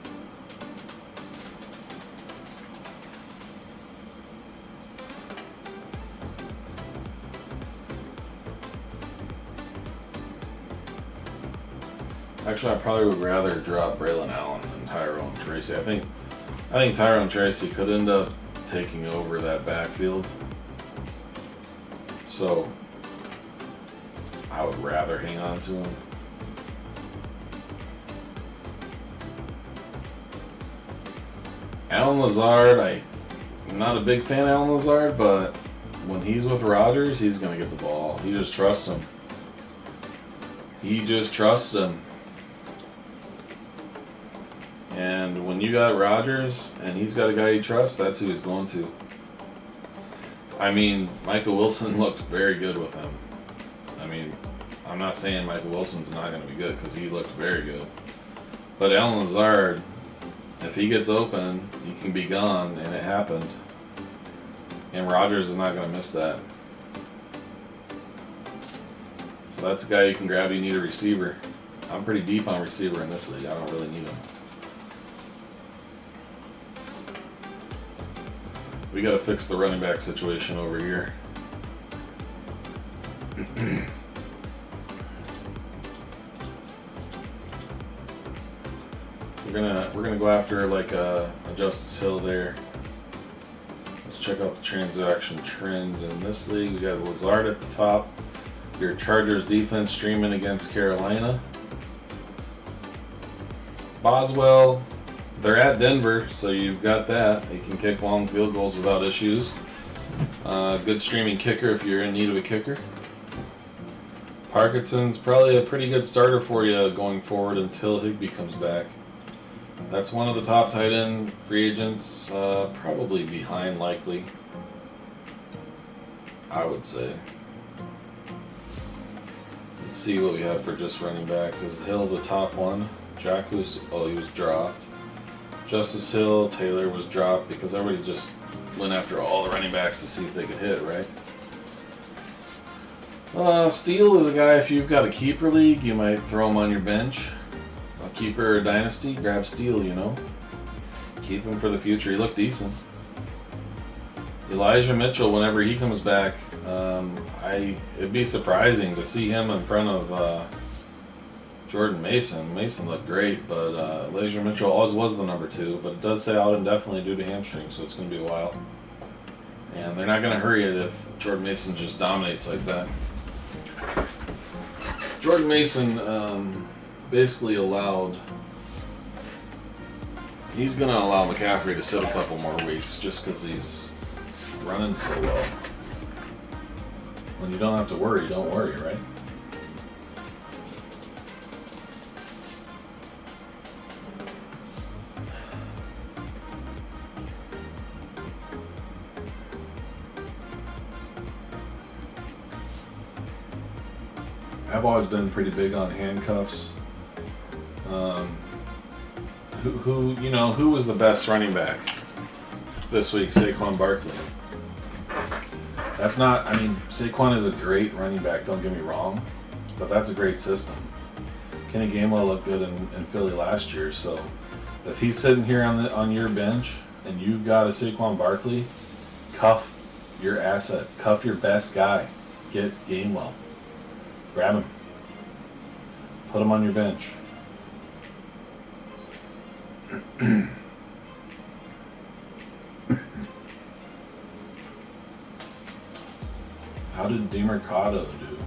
Actually, I probably would rather drop Braylon Allen than Tyrone Tracy. I think Tyrone Tracy could end up taking over that backfield. So I would rather hang on to him. Alan Lazard, I'm not a big fan of Alan Lazard, but when he's with Rodgers, he's going to get the ball. He just trusts him. And when you got Rodgers and he's got a guy you trust, that's who he's going to. Michael Wilson looked very good with him. I'm not saying Michael Wilson's not going to be good because he looked very good. But Alan Lazard, if he gets open, he can be gone, and it happened. And Rodgers is not going to miss that. So that's a guy you can grab. You need a receiver. I'm pretty deep on receiver in this league. I don't really need him. We got to fix the running back situation over here. We're gonna go after like a Justice Hill there. Let's check out the transaction trends in this league. We got Lazard at the top. Your Chargers defense streaming against Carolina. Boswell. They're at Denver, so you've got that. They can kick long field goals without issues. Good streaming kicker if you're in need of a kicker. Parkinson's probably a pretty good starter for you going forward until Higbee comes back. That's one of the top tight end free agents, probably behind Likely, I would say. Let's see what we have for just running backs. Is Hill the top one? Jackus, he was dropped. Justice Hill, Taylor was dropped because everybody just went after all the running backs to see if they could hit, right? Steele is a guy, if you've got a keeper league, you might throw him on your bench. A keeper or dynasty, grab Steele, Keep him for the future. He looked decent. Elijah Mitchell, whenever he comes back, it'd be surprising to see him in front of Jordan Mason. Mason looked great, but Elijah Mitchell always was the number 2, but it does say out indefinitely due to hamstring, so it's going to be a while. And they're not going to hurry it if Jordan Mason just dominates like that. Jordan Mason basically he's going to allow McCaffrey to sit a couple more weeks just because he's running so well. When you don't have to worry, don't worry, right? I've always been pretty big on handcuffs. Who was the best running back this week? Saquon Barkley. Saquon is a great running back, don't get me wrong, but that's a great system. Kenny Gainwell looked good in Philly last year, so if he's sitting here on your bench and you've got a Saquon Barkley, cuff your asset, cuff your best guy, get Gainwell, grab him, put him on your bench. How did DeMarcado do?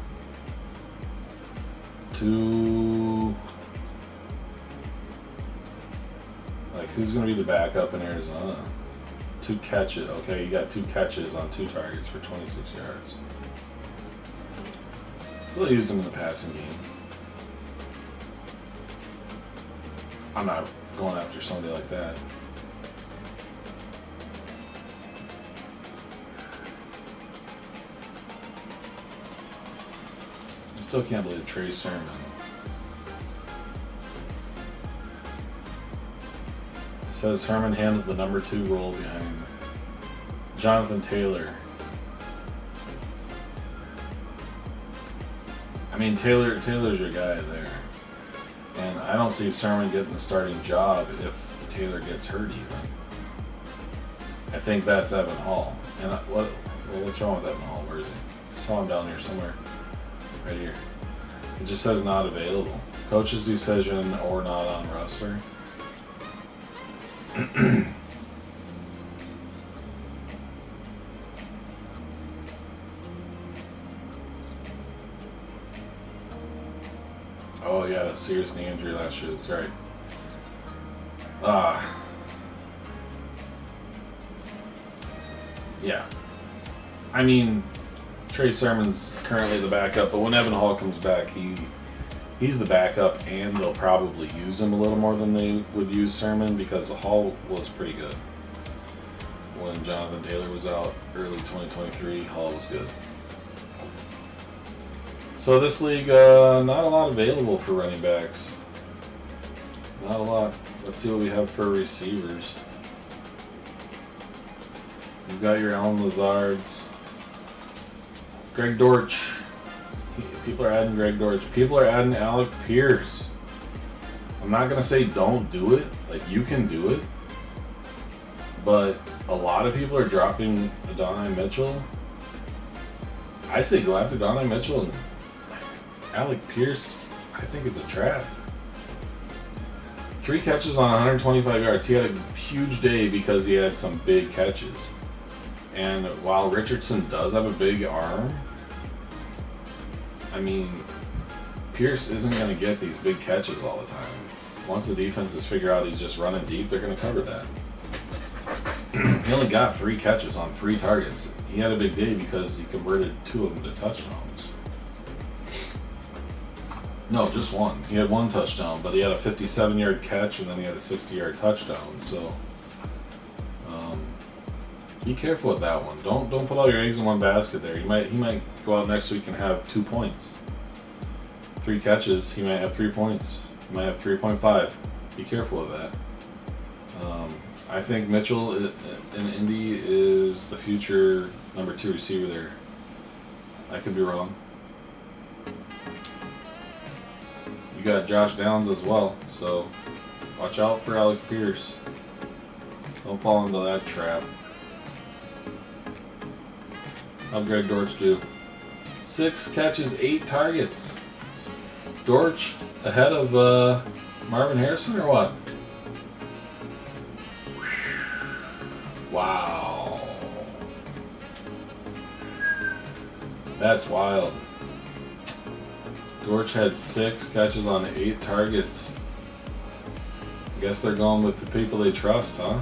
Who's going to be the backup in Arizona? 2 catches. Okay, you got 2 catches on 2 targets for 26 yards. So they used him in the passing game. I'm not going after somebody like that. I still can't believe Trey Sermon. It says Herman handled the number 2 role behind Jonathan Taylor. I mean, Taylor's your guy there. And I don't see Sermon getting the starting job if Taylor gets hurt even. I think that's Evan Hall. And what's wrong with Evan Hall? Where is he? I saw him down here somewhere. Right here. It just says not available. Coach's decision or not on roster. Oh, he had a serious knee injury last year. That's right. Yeah. I mean, Trey Sermon's currently the backup, but when Evan Hall comes back, he's the backup, and they'll probably use him a little more than they would use Sermon because Hall was pretty good. When Jonathan Taylor was out early 2023, Hall was good. So this league, not a lot available for running backs. Not a lot. Let's see what we have for receivers. You've got your Allen Lazards. Greg Dortch. People are adding Greg Dortch. People are adding Alec Pierce. I'm not going to say don't do it. Like, you can do it. But a lot of people are dropping Adonai Mitchell. I say go after Adonai Mitchell. And Alec Pierce, I think it's a trap. 3 catches on 125 yards. He had a huge day because he had some big catches. And while Richardson does have a big arm, I mean, Pierce isn't going to get these big catches all the time. Once the defenses figure out he's just running deep, they're going to cover that. He only got 3 catches on 3 targets. He had a big day because he converted 2 of them to touchdowns. No, just 1. He had 1 touchdown, but he had a 57-yard catch and then he had a 60-yard touchdown. So, be careful with that one. Don't put all your eggs in one basket there. He might go out next week and have 2 points. 3 catches, he might have 3 points. He might have 3.5. Be careful with that. I think Mitchell in Indy is the future number 2 receiver there. I could be wrong. You got Josh Downs as well, so watch out for Alec Pierce. Don't fall into that trap. How'd Greg Dortch do? 6 catches, 8 targets. Dortch ahead of Marvin Harrison or what? Wow. That's wild. Dortch had 6 catches on 8 targets. I guess they're going with the people they trust, huh?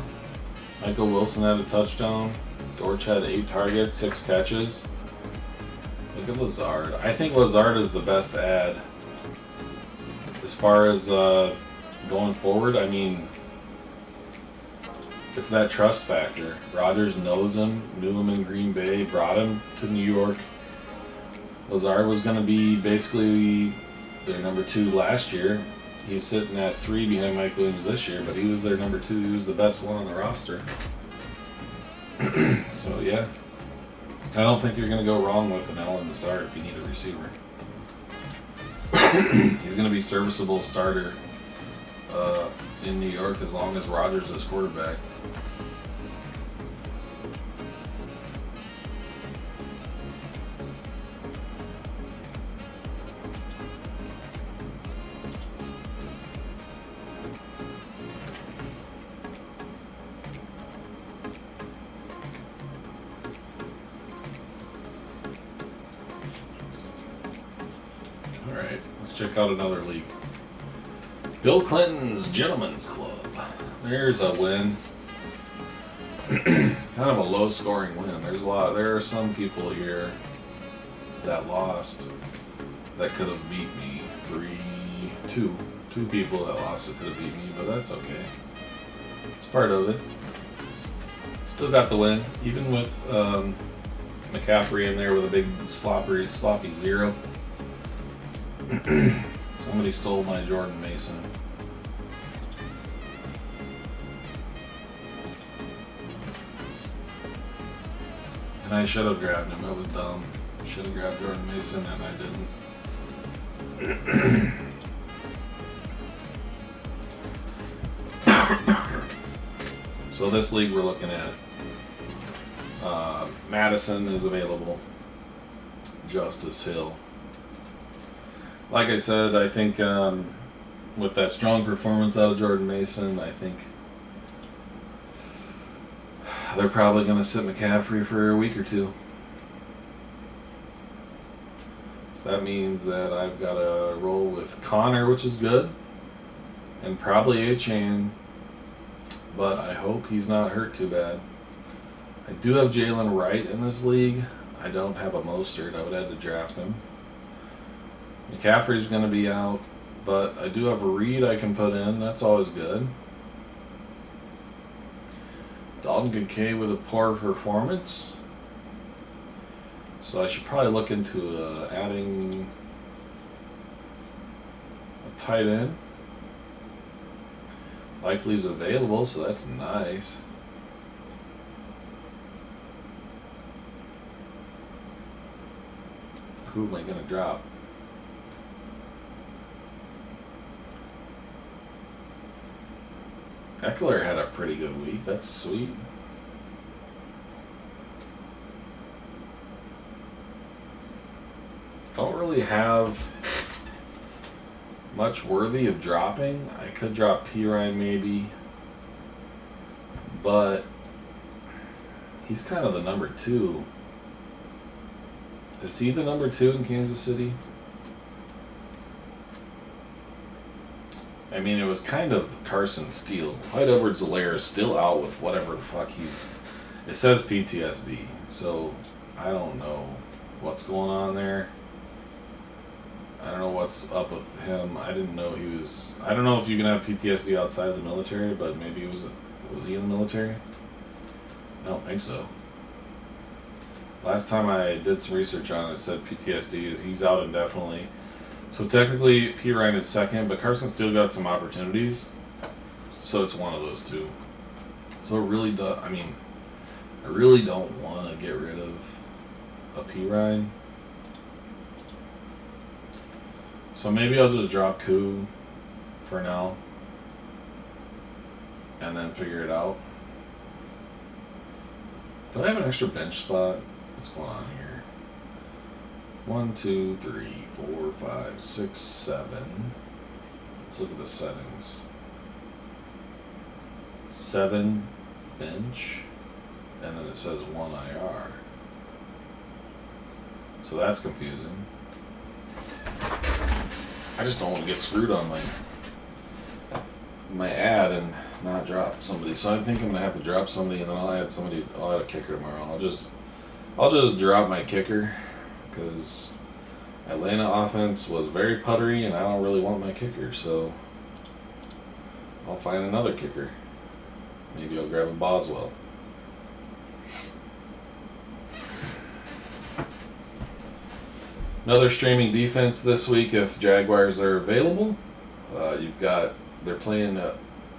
Michael Wilson had a touchdown. Dortch had 8 targets, 6 catches. Look at Lazard. I think Lazard is the best ad. As far as going forward, I mean, it's that trust factor. Rodgers knows him, knew him in Green Bay, brought him to New York. Lazard was going to be basically their number 2 last year. He's sitting at 3 behind Mike Williams this year, but he was their number 2. He was the best one on the roster. So, yeah. I don't think you're going to go wrong with an Allen Lazard if you need a receiver. He's going to be serviceable starter in New York as long as Rodgers is quarterback. Alright, let's check out another league. Bill Clinton's Gentlemen's Club. There's a win. Kind of a low scoring win. There are some people here that lost that could have beat me. Two people that lost that could have beat me, but that's okay. It's part of it. Still got the win, even with McCaffrey in there with a big sloppy 0. Somebody stole my Jordan Mason. And I should have grabbed him. I was dumb. Should have grabbed Jordan Mason and I didn't. So this league we're looking at, Madison is available. Justice Hill. Like I said, I think with that strong performance out of Jordan Mason, I think they're probably going to sit McCaffrey for a week or two. So that means that I've got to roll with Connor, which is good, and probably A-Chain, but I hope he's not hurt too bad. I do have Jalen Wright in this league. I don't have a Mostert. I would have to draft him. McCaffrey's going to be out, but I do have a Reed I can put in. That's always good. Dalton Kincaid with a poor performance. So I should probably look into adding a tight end. Likely's available, so that's nice. Who am I going to drop? Eckler had a pretty good week. That's sweet. Don't really have much worthy of dropping. I could drop Pirine maybe, but he's kind of the number 2. Is he the number 2 in Kansas City? I mean, it was kind of Carson Steele. Clyde Edwards-Helaire is still out with whatever the fuck he's... It says PTSD, so I don't know what's going on there. I don't know what's up with him. I didn't know he was... I don't know if you can have PTSD outside of the military, but maybe was he in the military? I don't think so. Last time I did some research on it, it said PTSD is he's out indefinitely. So technically, P. Ryan is second, but Carson still got some opportunities. So it's one of those two. So it really does. I mean, I really don't want to get rid of a P. Ryan. So maybe I'll just drop Koo for now, and then figure it out. Do I have an extra bench spot? What's going on here? 1, 2, 3, 4, 5, 6, 7. Let's look at the settings. 7 bench, and then it says 1 IR. So that's confusing. I just don't want to get screwed on my ad and not drop somebody. So I think I'm gonna have to drop somebody, and then I'll add somebody. I'll add a kicker tomorrow. I'll just drop my kicker because Atlanta offense was very puttery, and I don't really want my kicker. So I'll find another kicker. Maybe I'll grab a Boswell. Another streaming defense this week if Jaguars are available. You've got they're playing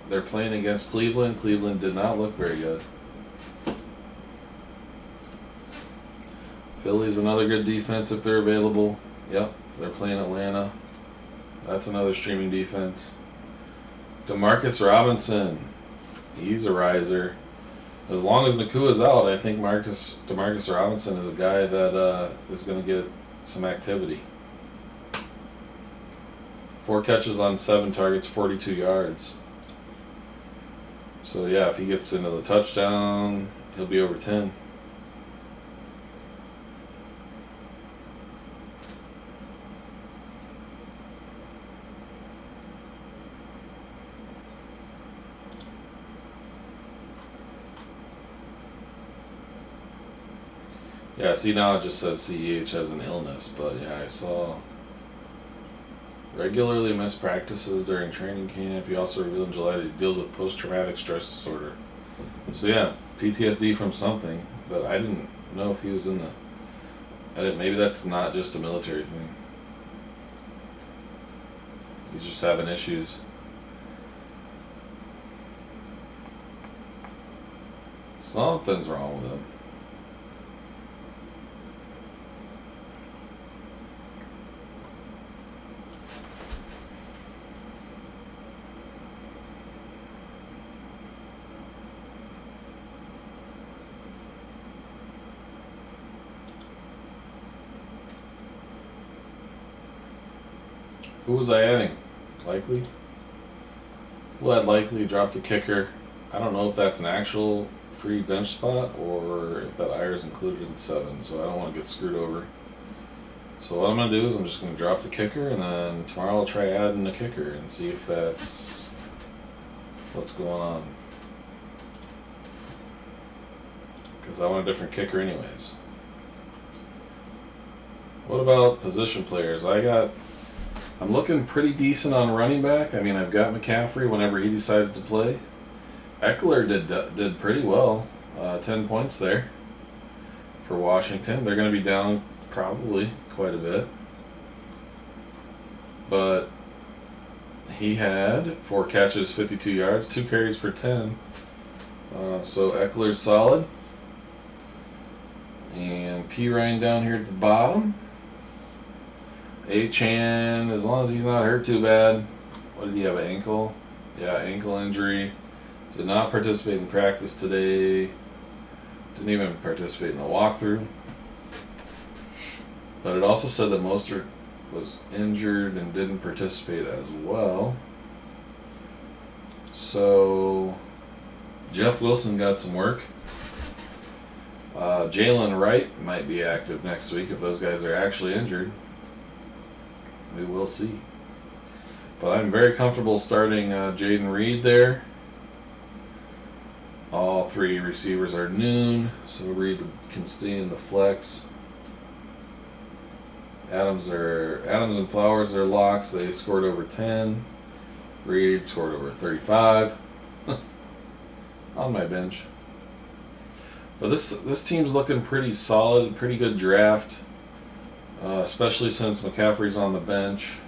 against Cleveland. Cleveland did not look very good. Philly's another good defense if they're available. Yep, they're playing Atlanta. That's another streaming defense. Demarcus Robinson. He's a riser. As long as Nakua's out, I think Demarcus Robinson is a guy that is going to get some activity. 4 catches on 7 targets, 42 yards. So yeah, if he gets into the touchdown, he'll be over 10. Yeah, see now it just says CEH has an illness, but yeah, I saw regularly missed practices during training camp. He also revealed in July that he deals with post-traumatic stress disorder. So yeah, PTSD from something, but I didn't know if he was in maybe that's not just a military thing. He's just having issues. Something's wrong with him. Who was I adding? Likely? Who had Likely drop the kicker? I don't know if that's an actual free bench spot or if that IR is included in 7, so I don't want to get screwed over. So what I'm going to do is I'm just going to drop the kicker, and then tomorrow I'll try adding the kicker and see if that's what's going on. Because I want a different kicker anyways. What about position players? I'm looking pretty decent on running back. I mean, I've got McCaffrey whenever he decides to play. Eckler did pretty well. 10 points there for Washington. They're going to be down probably quite a bit. But he had 4 catches, 52 yards, 2 carries for 10. So Eckler's solid. And P. Ryan down here at the bottom. A-Chan, as long as he's not hurt too bad. What did he have, an ankle? Yeah, ankle injury. Did not participate in practice today. Didn't even participate in the walkthrough. But it also said that Mostert was injured and didn't participate as well. So Jeff Wilson got some work. Jalen Wright might be active next week if those guys are actually injured. We will see. But I'm very comfortable starting Jaden Reed there. All 3 receivers are noon, so Reed can stay in the flex. Adams and Flowers are locks. They scored over 10. Reed scored over 35 on my bench. But this team's looking pretty solid, pretty good draft. Especially since McCaffrey's on the bench.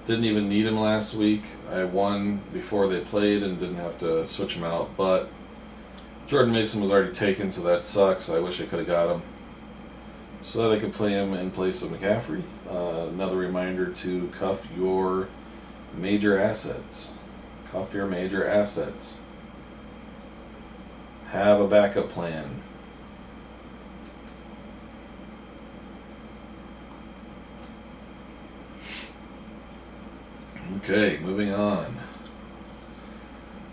Didn't even need him last week. I won before they played and didn't have to switch him out. But Jordan Mason was already taken, so that sucks. I wish I could have got him so that I could play him in place of McCaffrey. Another reminder to cuff your major assets. Cuff your major assets. Have a backup plan. Okay, moving on.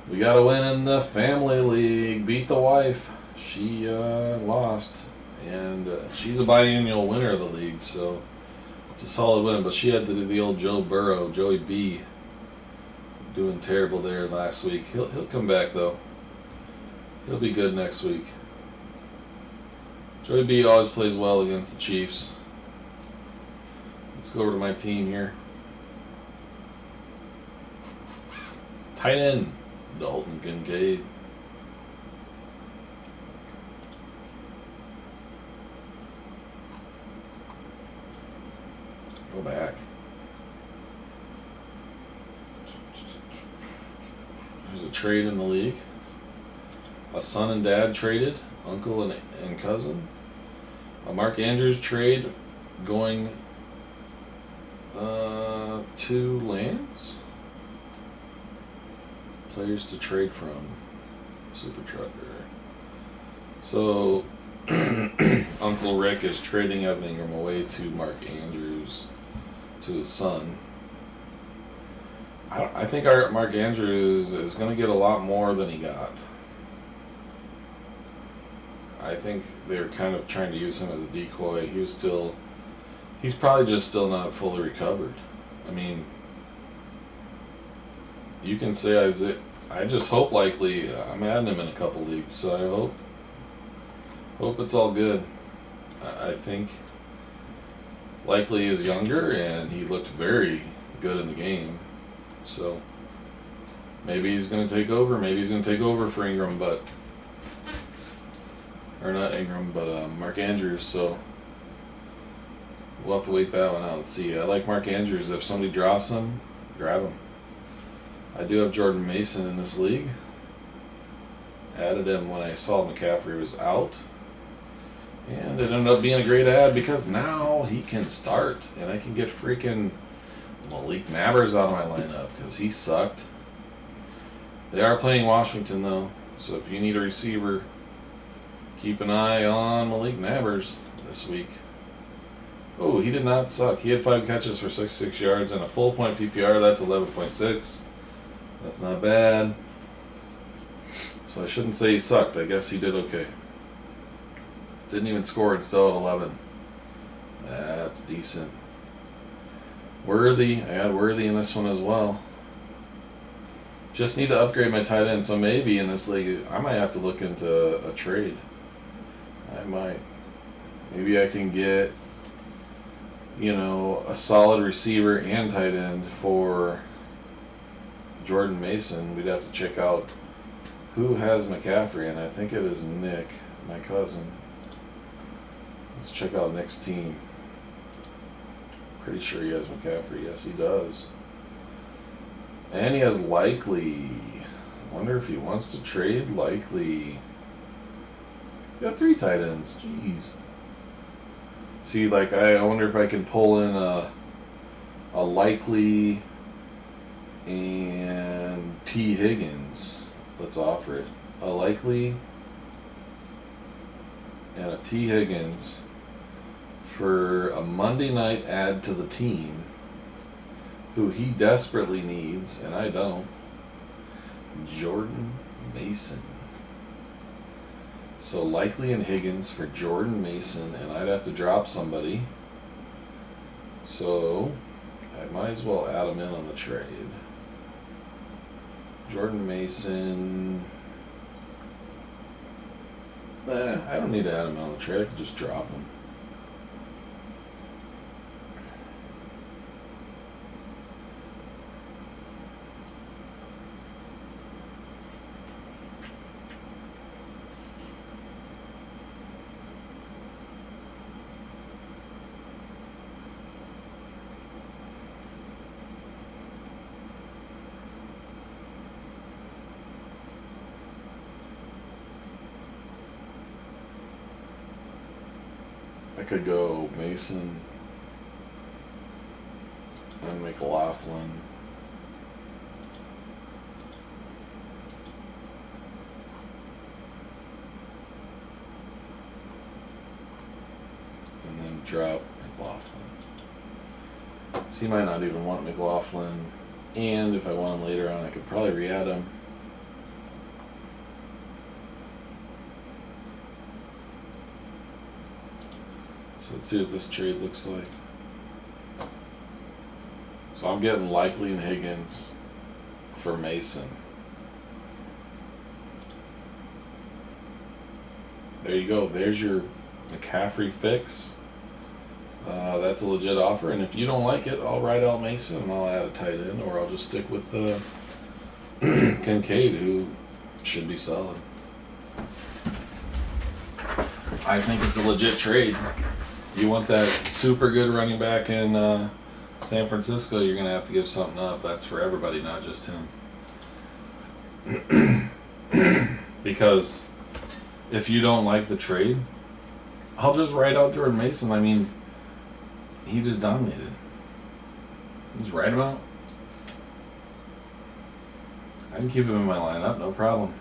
We got a win in the family league. Beat the wife. She lost, and she's a biannual winner of the league, so it's a solid win. But she had to do the old Joe Burrow, Joey B, doing terrible there last week. He'll come back though. He'll be good next week. Joey B always plays well against the Chiefs. Let's go over to my team here. Tight end, Dalton Kincaid. Go back. There's a trade in the league. A son and dad traded, uncle and cousin. A Mark Andrews trade going 2 lands. Players to trade from. Super Trucker. So, Uncle Rick is trading Evan Ingram away to Mark Andrews, to his son. I think our Mark Andrews is going to get a lot more than he got. I think they're kind of trying to use him as a decoy. He's probably just still not fully recovered. I mean, you can say I just hope likely, I'm adding him in a couple leagues, so I hope it's all good. I think likely is younger, and he looked very good in the game. So maybe he's going to take over. Maybe he's going to take over for Ingram, or not Ingram, but Mark Andrews. So we'll have to wait that one out and see. I like Mark Andrews. If somebody drops him, grab him. I do have Jordan Mason in this league. Added him when I saw McCaffrey was out. And it ended up being a great ad because now he can start. And I can get freaking Malik Nabers out of my lineup because he sucked. They are playing Washington though. So if you need a receiver, keep an eye on Malik Nabers this week. Oh, he did not suck. He had 5 catches for 66 yards and a full point PPR. That's 11.6. That's not bad. So I shouldn't say he sucked. I guess he did okay. Didn't even score and still at 11. That's decent. Worthy. I had Worthy in this one as well. Just need to upgrade my tight end. So maybe in this league, I might have to look into a trade. I might. Maybe I can get, a solid receiver and tight end for Jordan Mason. We'd have to check out who has McCaffrey, and I think it is Nick, my cousin. Let's check out Nick's team. Pretty sure he has McCaffrey. Yes, he does. And he has Likely. Wonder if he wants to trade Likely. Got 3 tight ends. Jeez. See, I wonder if I can pull in a Likely and T. Higgins. Let's offer it. A Likely and a T. Higgins for a Monday night add to the team who he desperately needs, and I don't. Jordan Mason. So Likely and Higgins for Jordan Mason, and I'd have to drop somebody. So I might as well add him in on the trade. Jordan Mason. I don't need to add him on the trade. I can just drop him. I could go Mason and McLaughlin. And then drop McLaughlin. So he might not even want McLaughlin. And if I want him later on, I could probably re-add him. So let's see what this trade looks like. So I'm getting Likely and Higgins for Mason. There you go. There's your McCaffrey fix. That's a legit offer. And if you don't like it, I'll write out Mason and I'll add a tight end, or I'll just stick with Kincaid, who should be solid. I think it's a legit trade. You want that super good running back in San Francisco, you're going to have to give something up. That's for everybody, not just him. Because if you don't like the trade, I'll just write out Jordan Mason. I mean, he just dominated. He's right about. I can keep him in my lineup, no problem.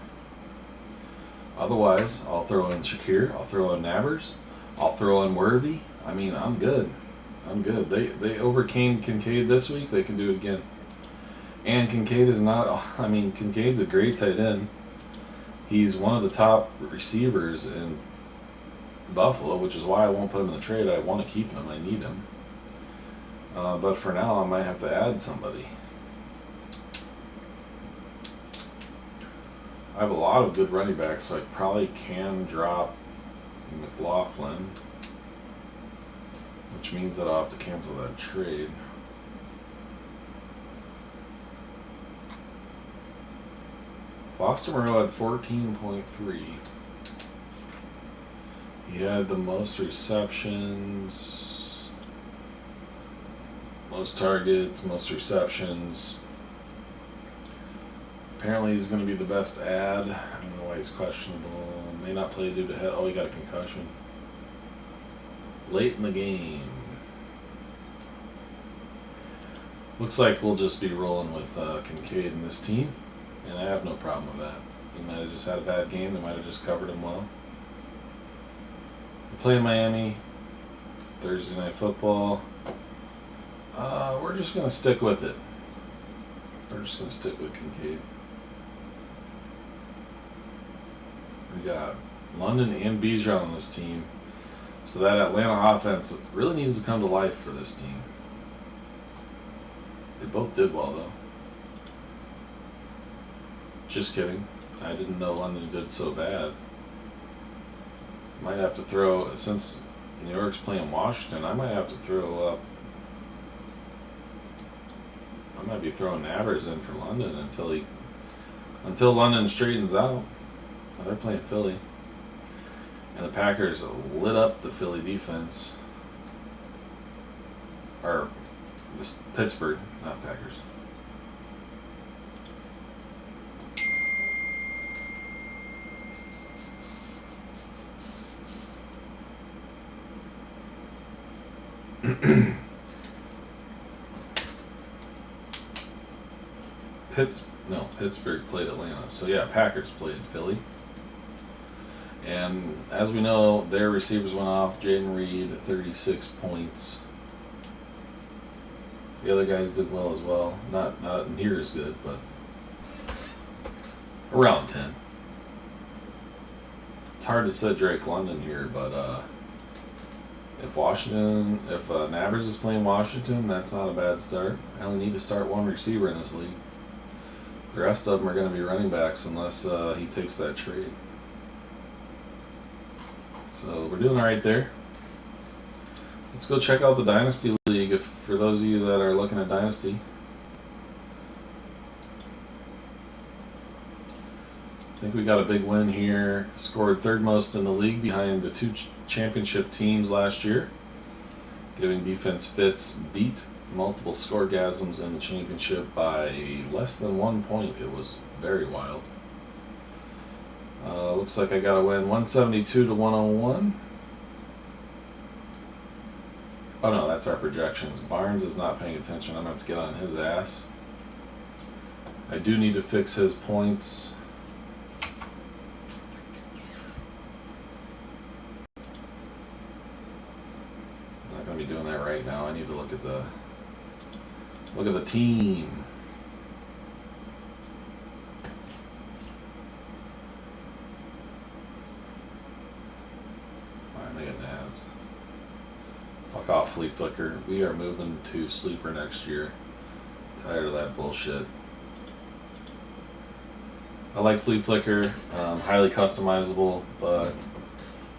Otherwise, I'll throw in Shakir, I'll throw in Nabbers, I'll throw in Worthy. I mean, I'm good. I'm good. They overcame Kincaid this week, they can do it again. And Kincaid is not, I mean, Kincaid's a great tight end. He's one of the top receivers in Buffalo, which is why I won't put him in the trade. I want to keep him. I need him. But for now, I might have to add somebody. I have a lot of good running backs, so I probably can drop McLaughlin, which means that I'll have to cancel that trade. Foster Moreau had 14.3. He had the most receptions, most targets, most receptions. Apparently he's going to be the best ad. I don't know why he's questionable. May not play due to head. Oh, he got a concussion. Late in the game. Looks like we'll just be rolling with Kincaid in this team. And I have no problem with that. He might have just had a bad game. They might have just covered him well. We play in Miami. Thursday Night Football. We're just going to stick with it. We're just going to stick with Kincaid. We got London and Bijan on this team. So that Atlanta offense really needs to come to life for this team. They both did well, though. Just kidding. I didn't know London did so bad. Might have to throw, since New York's playing Washington, I might have to throw up. I might be throwing Nabbers in for London until London straightens out. Oh, they're playing Philly. And the Packers lit up the Philly defense. Or this Pittsburgh, not Packers. Pittsburgh played Atlanta. So yeah, Packers played Philly. And as we know, their receivers went off. Jaden Reed, 36 points. The other guys did well as well. Not near as good, but around 10. It's hard to set Drake London here, but if Nabbers is playing Washington, that's not a bad start. I only need to start one receiver in this league. The rest of them are going to be running backs unless he takes that trade. So we're doing all right there. Let's go check out the Dynasty League for those of you that are looking at Dynasty. I think we got a big win here. Scored third most in the league behind the two championship teams last year. Giving defense fits beat multiple scoregasms in the championship by less than 1 point. It was very wild. Looks like I got to win 172 to 101. Oh no, that's our projections. Barnes is not paying attention. I'm going to have to get on his ass. I do need to fix his points. I'm not going to be doing that right now. I need to look at the team. Fuck off, Flea Flicker. We are moving to Sleeper next year. Tired of that bullshit. I like Flea Flicker. Highly customizable, but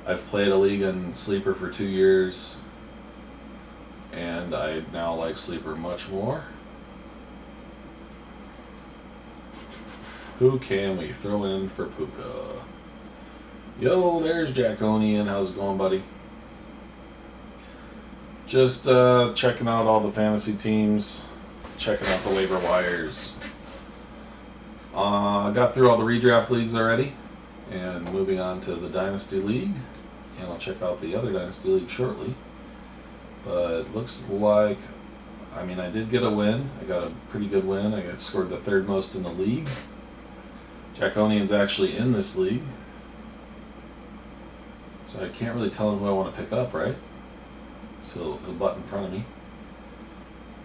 I've played a league in Sleeper for 2 years, and I now like Sleeper much more. Who can we throw in for Puka? Yo, there's Jackonian. How's it going, buddy? Just checking out all the fantasy teams, checking out the waiver wires. Got through all the redraft leagues already, and moving on to the Dynasty League, and I'll check out the other Dynasty League shortly. But looks like I mean, I did get a win. I got a pretty good win. I got scored the third most in the league. Jackonian's actually in this league. So I can't really tell him who I want to pick up, right? So he'll butt in front of me.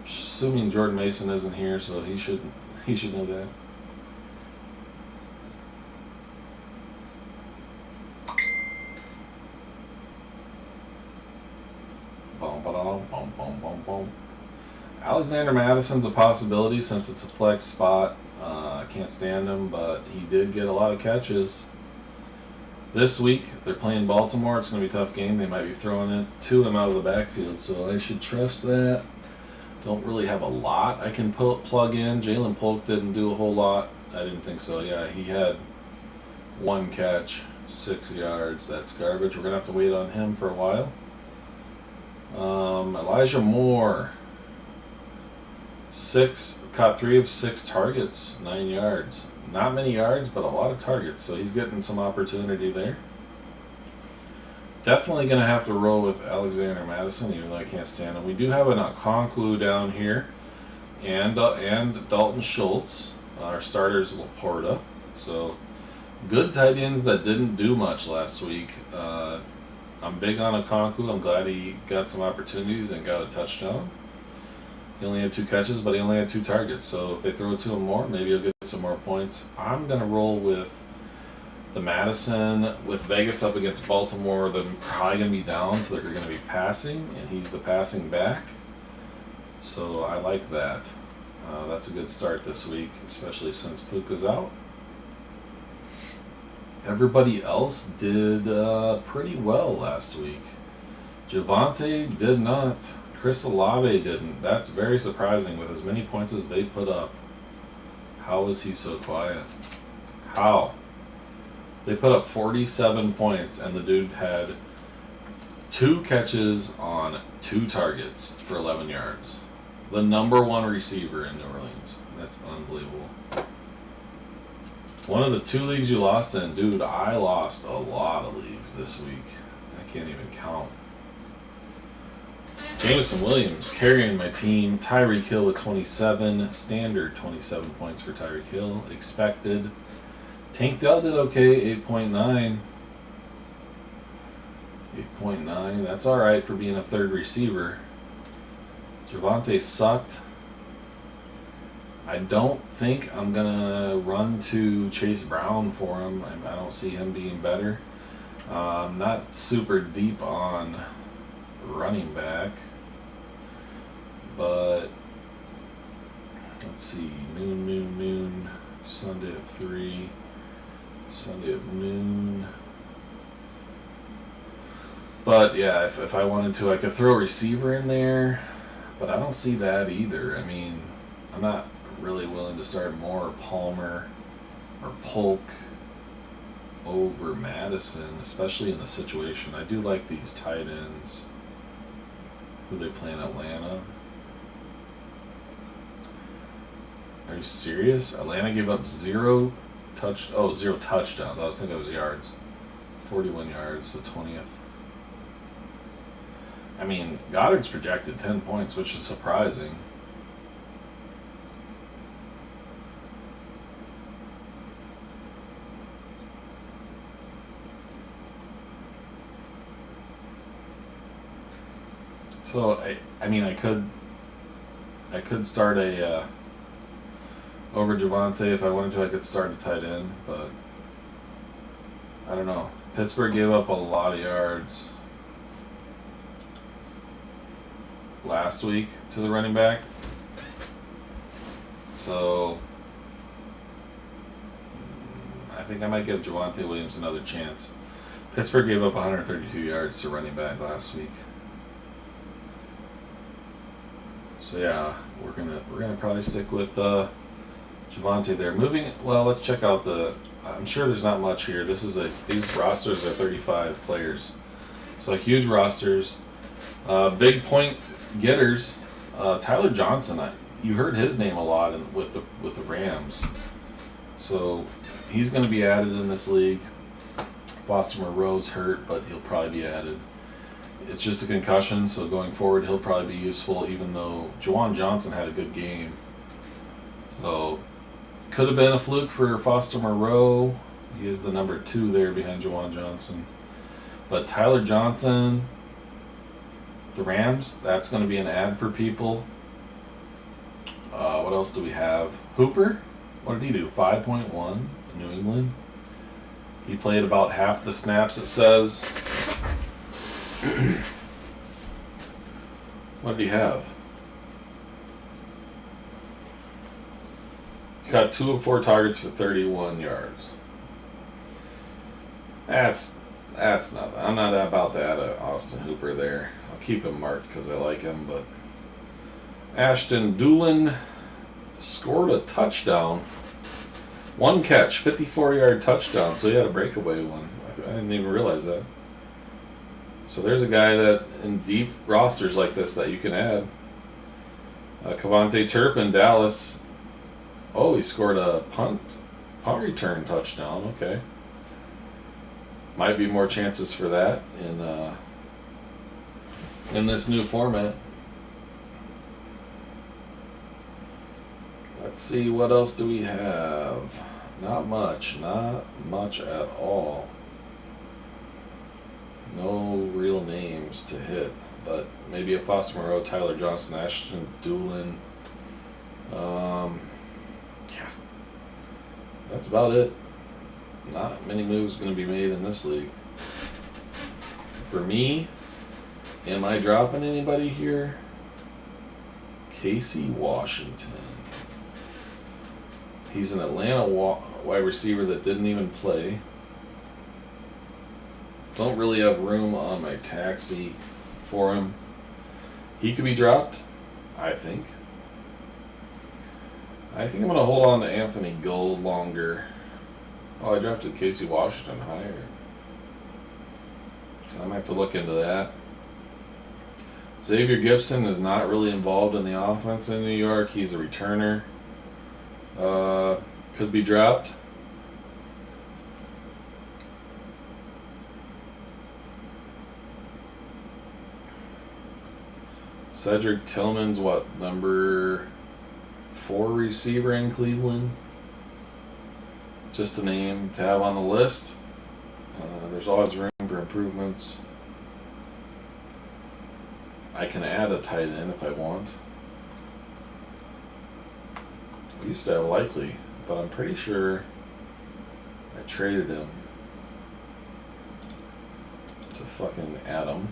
Assuming Jordan Mason isn't here, so he should know that. Boom, boom, boom, boom, boom, boom. Alexander Madison's a possibility since it's a flex spot. I can't stand him, but he did get a lot of catches. This week, they're playing Baltimore. It's going to be a tough game. They might be throwing it to him out of the backfield, so I should trust that. Don't really have a lot I can plug in. Jalen Polk didn't do a whole lot. I didn't think so. Yeah, he had one catch, 6 yards. That's garbage. We're going to have to wait on him for a while. Elijah Moore, caught 3 of 6 targets, 9 yards. Not many yards, but a lot of targets, so he's getting some opportunity there. Definitely going to have to roll with Alexander Madison, even though I can't stand him. We do have an Okonkwo down here, and Dalton Schultz, our starters Laporta. So good tight ends that didn't do much last week. I'm big on Okonkwo. I'm glad he got some opportunities and got a touchdown. He only had 2 catches, but he only had 2 targets. So if they throw it to him more, maybe he'll get some more points. I'm going to roll with the Madison. With Vegas up against Baltimore, they're probably going to be down, so they're going to be passing, and he's the passing back. So I like that. That's a good start this week, especially since Puka's out. Everybody else did pretty well last week. Javonte did not. Chris Olave didn't. That's very surprising with as many points as they put up. How is he so quiet? How? They put up 47 points and the dude had 2 catches on 2 targets for 11 yards. The number 1 receiver in New Orleans. That's unbelievable. One of the 2 leagues you lost in, dude, I lost a lot of leagues this week. I can't even count. Jameson Williams carrying my team. Tyreek Hill with 27. Standard 27 points for Tyreek Hill. Expected. Tank Dell did okay, 8.9. 8.9. That's alright for being a 3rd receiver. Javonte sucked. I don't think I'm going to run to Chase Brown for him. I don't see him being better. Not super deep on running back. But let's see. Noon. Sunday at 3. Sunday at noon. But yeah, if I wanted to, I could throw a receiver in there. But I don't see that either. I mean, I'm not really willing to start Moore or Palmer or Polk over Madison, especially in the situation. I do like these tight ends. Who they play in Atlanta? Are you serious? Atlanta gave up 0 touchdowns. I was thinking it was yards. 41 yards, so 20th. I mean, Goddard's projected 10 points, which is surprising. So I mean I could start a over Javonte if I wanted to. I could start a tight end, but I don't know. Pittsburgh gave up a lot of yards last week to the running back, so I think I might give Javonte Williams another chance. Pittsburgh gave up 132 yards to running back last week. So yeah, we're gonna probably stick with Javonte there. Let's check out I'm sure there's not much here. These rosters are 35 players, so huge rosters. Big point getters. Tyler Johnson. You heard his name a lot with the Rams, so he's going to be added in this league. Foster Moreau's hurt, but he'll probably be added. It's just a concussion, so going forward he'll probably be useful, even though Juwan Johnson had a good game. So, could have been a fluke for Foster Moreau. He is the number 2 there behind Juwan Johnson. But Tyler Johnson, the Rams, that's going to be an ad for people. What else do we have? Hooper, what did he do? 5.1 in New England. He played about half the snaps, it says. What did he have? He got 2 of 4 targets for 31 yards. That's nothing. I'm not about that Austin Hooper there. I'll keep him marked because I like him, but Ashton Doolin scored a touchdown. 1 catch, 54-yard touchdown, so he had a breakaway one. I didn't even realize that. So there's a guy that in deep rosters like this that you can add. Cavante Turpin, Dallas. Oh, he scored a punt return touchdown. Okay. Might be more chances for that in this new format. Let's see, what else do we have? Not much at all. No real names to hit, but maybe a Foster Moreau, Tyler Johnson, Ashton Doolin. Yeah, that's about it. Not many moves going to be made in this league. For me, am I dropping anybody here? Casey Washington. He's an Atlanta wide receiver that didn't even play. Don't really have room on my taxi for him. He could be dropped, I think. I think I'm going to hold on to Anthony Gold longer. Oh, I drafted Casey Washington higher. So I might have to look into that. Xavier Gibson is not really involved in the offense in New York. He's a returner. Could be dropped. Cedric Tillman's number 4 receiver in Cleveland? Just a name to have on the list. There's always room for improvements. I can add a tight end if I want. I used to have Likely, but I'm pretty sure I traded him to fucking Adam.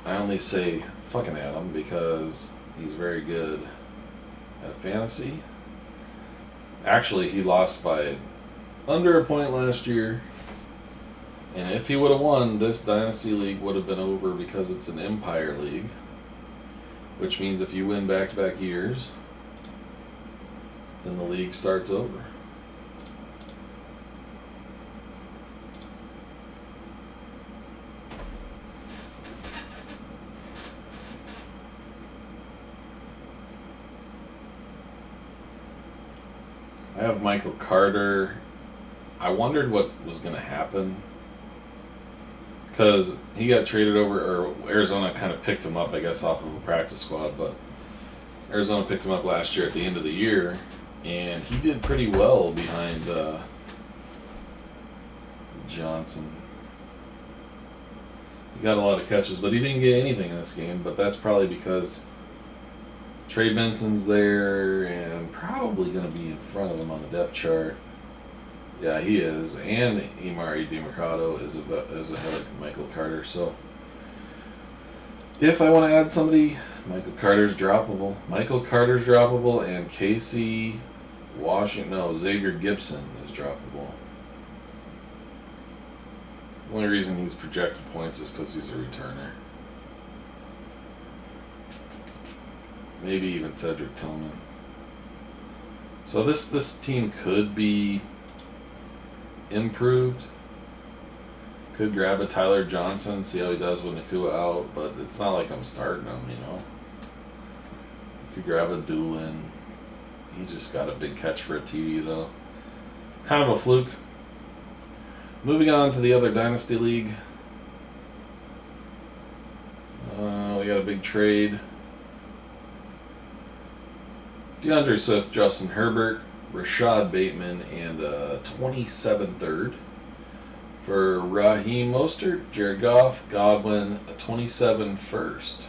I only say fucking Adam because he's very good at fantasy. Actually, he lost by under a point last year. And if he would have won, this Dynasty League would have been over because it's an Empire League. Which means if you win back-to-back years, then the league starts over. I have Michael Carter. I wondered what was going to happen because he got traded over, or Arizona kind of picked him up, I guess, off of a practice squad, but Arizona picked him up last year at the end of the year, and he did pretty well behind Johnson. He got a lot of catches, but he didn't get anything in this game, but that's probably because Trey Benson's there and probably going to be in front of him on the depth chart. Yeah, he is. And Imari DiMercado is ahead of Michael Carter. So, if I want to add somebody, Michael Carter's droppable. Michael Carter's droppable, and Xavier Gibson is droppable. The only reason he's projected points is because he's a returner. Maybe even Cedric Tillman. So this team could be improved. Could grab a Tyler Johnson, see how he does with Nakua out, but it's not like I'm starting him, you know. Could grab a Doolin. He just got a big catch for a TD though. Kind of a fluke. Moving on to the other Dynasty League. big trade. DeAndre Swift, Justin Herbert, Rashad Bateman, and a 27 third. For Raheem Mostert, Jared Goff, Godwin, a 27 first.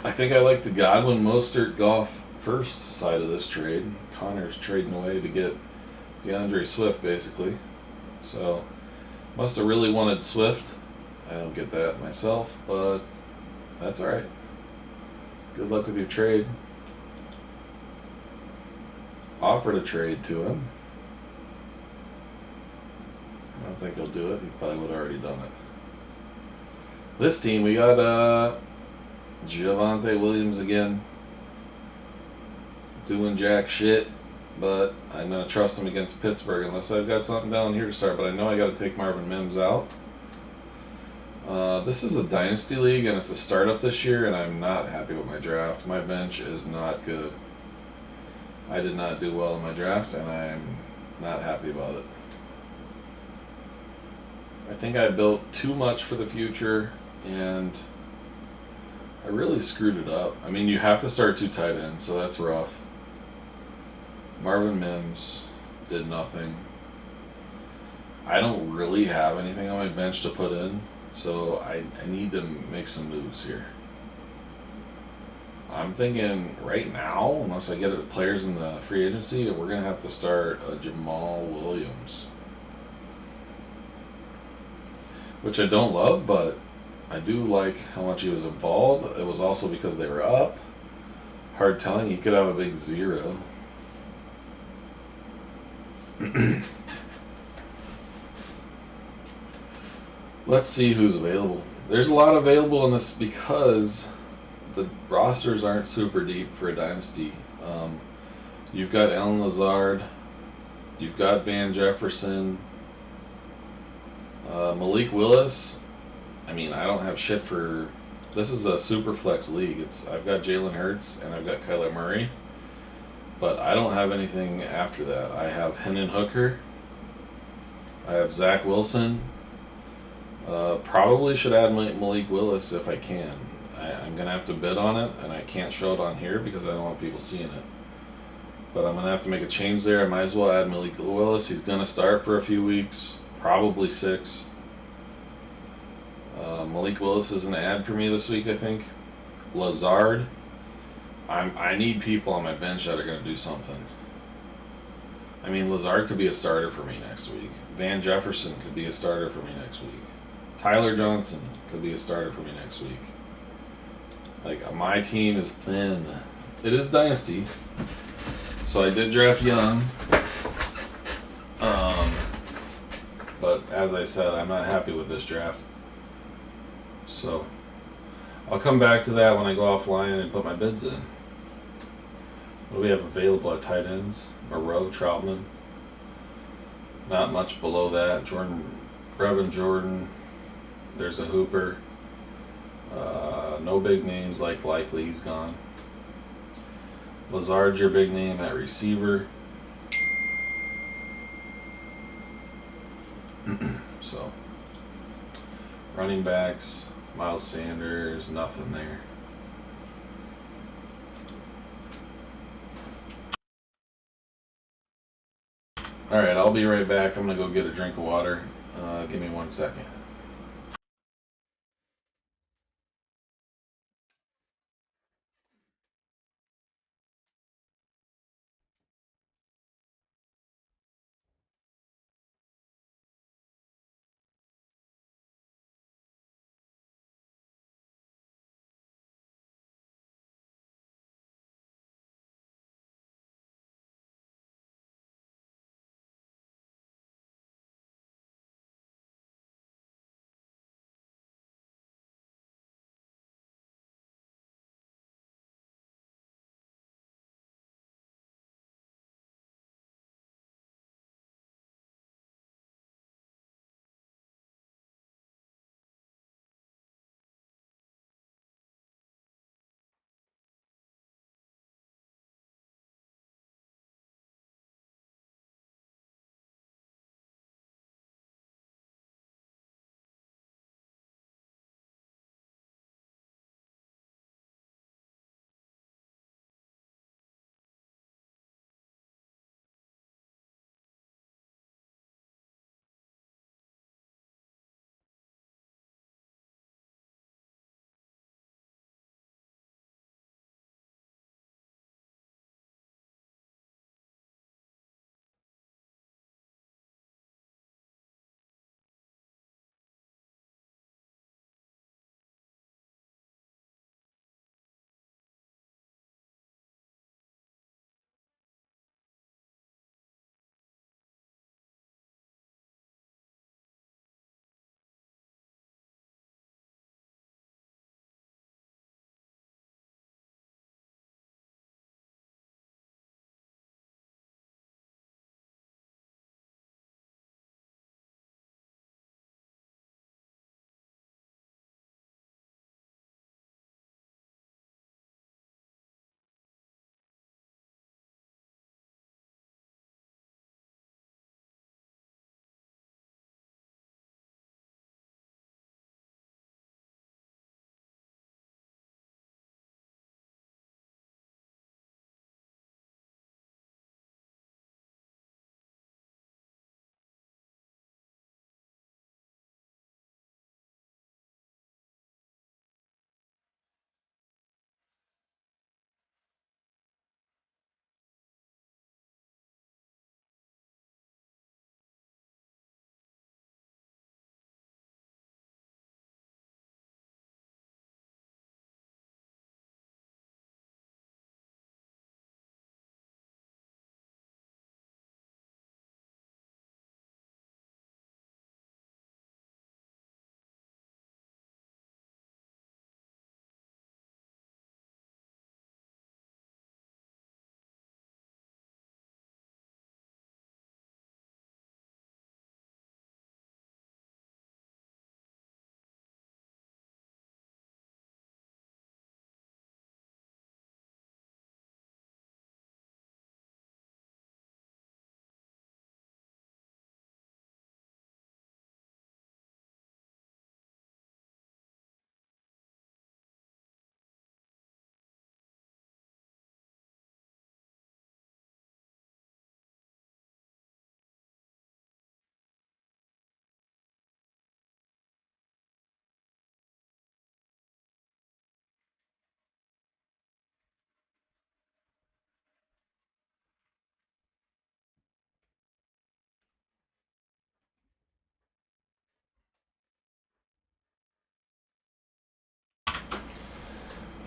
I think I like the Godwin, Mostert, Goff first side of this trade. Connor's trading away to get DeAndre Swift, basically. So, must have really wanted Swift. I don't get that myself, but that's alright. Good luck with your trade. Offered a trade to him. I don't think he'll do it. He probably would have already done it. This team, we got Javonte Williams again. Doing jack shit, but I'm going to trust him against Pittsburgh unless I've got something down here to start. But I know I got to take Marvin Mims out. This is a dynasty league and it's a startup this year, and I'm not happy with my draft. My bench is not good. I did not do well in my draft, and I'm not happy about it. I think I built too much for the future, and I really screwed it up. I mean, you have to start 2 tight ends, so that's rough. Marvin Mims did nothing. I don't really have anything on my bench to put in, so I need to make some moves here. I'm thinking right now, unless I get players in the free agency, we're going to have to start a Jamal Williams. Which I don't love, but I do like how much he was involved. It was also because they were up. Hard telling, he could have a big 0. Let's see who's available. There's a lot available in this because the rosters aren't super deep for a dynasty. You've got Allen Lazard, you've got Van Jefferson, Malik Willis. I mean, I don't have shit for. This is a super flex league. I've got Jalen Hurts and I've got Kyler Murray, but I don't have anything after that. I have Hendon Hooker. I have Zach Wilson. Probably should add Malik Willis if I can. I'm going to have to bid on it, and I can't show it on here because I don't want people seeing it. But I'm going to have to make a change there. I might as well add Malik Willis. He's going to start for a few weeks, probably 6. Malik Willis is an ad for me this week, I think. Lazard. I need people on my bench that are going to do something. I mean, Lazard could be a starter for me next week. Van Jefferson could be a starter for me next week. Tyler Johnson could be a starter for me next week. Like, my team is thin. It is dynasty. So I did draft young. But as I said, I'm not happy with this draft. So I'll come back to that when I go offline and put my bids in. What do we have available at tight ends? Moreau, Troutman. Not much below that. Brevin Jordan. There's a Hooper. No big names like Likely. He's gone. Lazard's your big name at receiver. So, running backs, Miles Sanders, nothing there. Alright, I'll be right back. I'm going to go get a drink of water. Give me 1 second.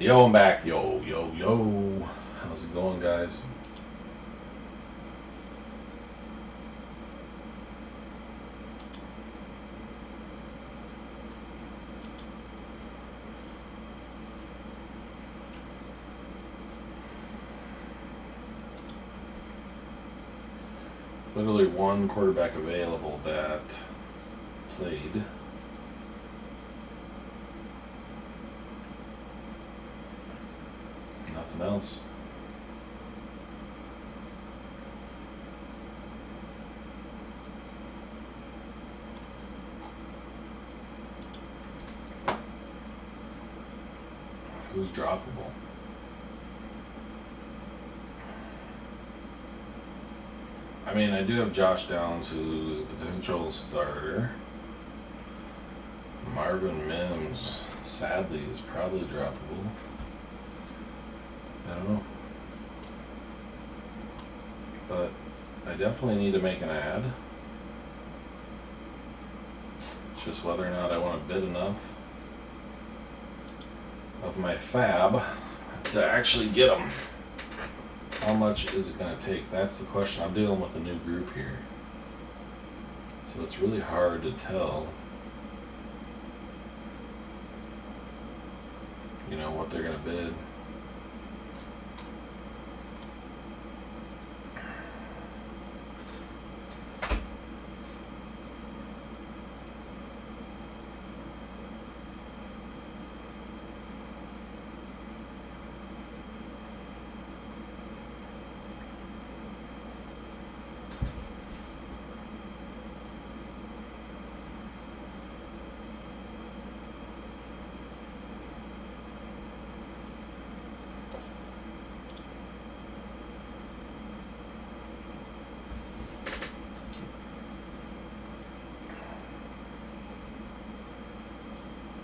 Yo, I'm back. Yo, yo, yo. How's it going, guys? Literally one quarterback available that played. Nothing else. Who's droppable? I mean, I do have Josh Downs, who's a potential starter. Marvin Mims, sadly, is probably droppable. I don't know. But I definitely need to make an ad. It's just whether or not I want to bid enough of my fab to actually get them. How much is it going to take? That's the question. I'm dealing with a new group here. So it's really hard to tell, you know, what they're going to bid.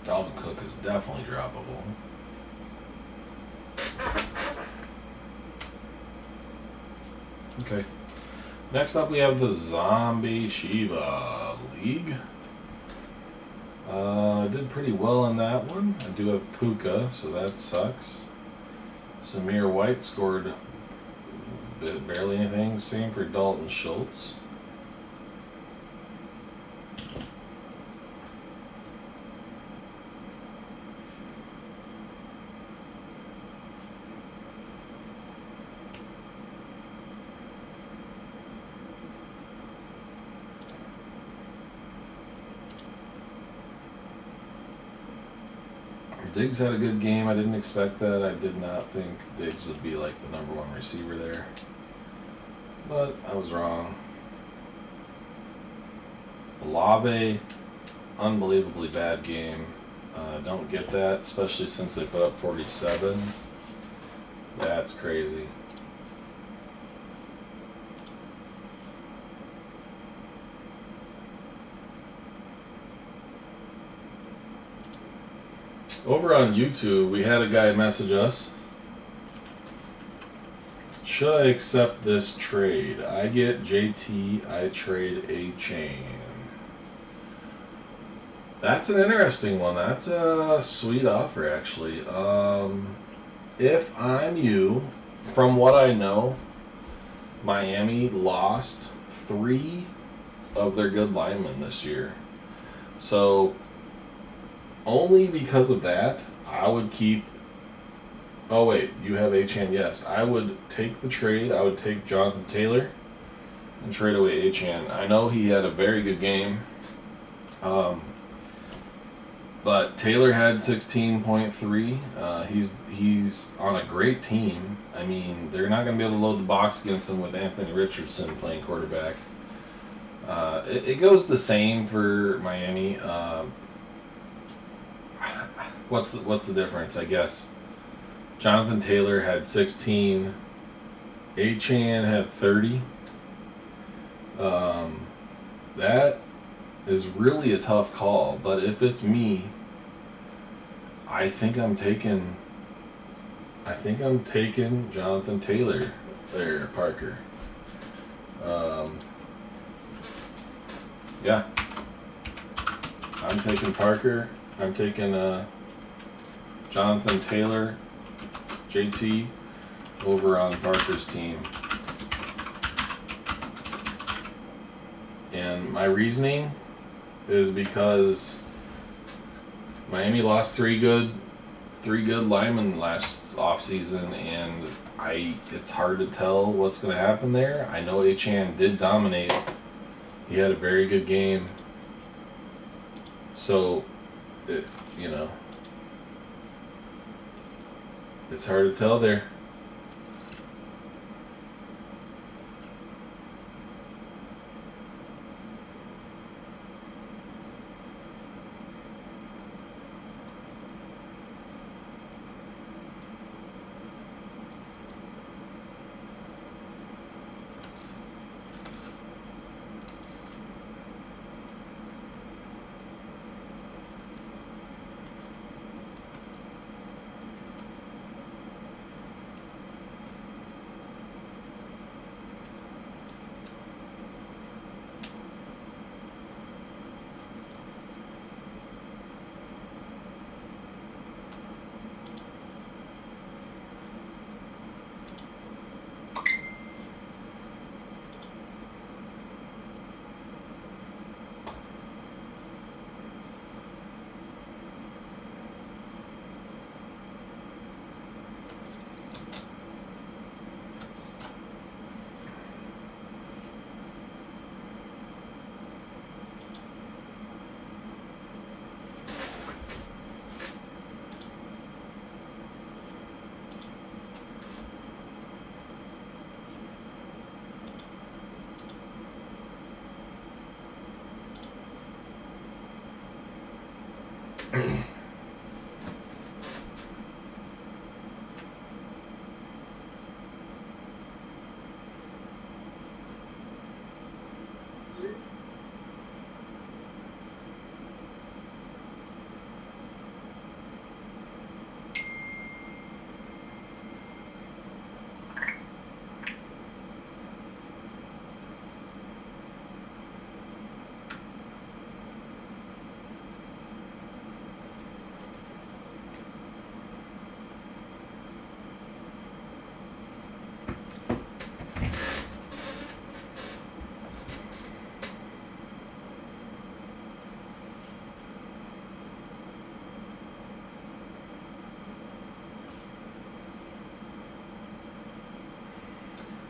Dalvin Cook is definitely droppable. Okay. Next up, we have the Zombie Shiva League. I did pretty well in that one. I do have Puka, so that sucks. Samir White scored barely anything. Same for Dalton Schultz. Diggs had a good game. I didn't expect that. I did not think Diggs would be like the number one receiver there. But I was wrong. Olave, unbelievably bad game. Don't get that, especially since they put up 47. That's crazy. Over on YouTube, we had a guy message us. Should I accept this trade? I get JT, I trade A-Chain. That's an interesting one. That's a sweet offer, actually. If I'm you, from what I know, Miami lost 3 of their good linemen this year. So only because of that, I would keep... Oh, wait, you have A-Chan. Yes, I would take the trade. I would take Jonathan Taylor and trade away A-Chan. I know he had a very good game. But Taylor had 16.3. He's on a great team. I mean, they're not going to be able to load the box against him with Anthony Richardson playing quarterback. It goes the same for Miami. What's the difference? I guess Jonathan Taylor had 16. A-Chan had 30. That is really a tough call. But if it's me, I think I'm taking Jonathan Taylor there, Parker. Yeah. I'm taking Parker. I'm taking Jonathan Taylor JT over on Parker's team. And my reasoning is because Miami lost three good linemen last offseason, and it's hard to tell what's going to happen there. I know Achane did dominate. He had a very good game. So, it's hard to tell there.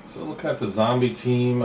So looking at the zombie team,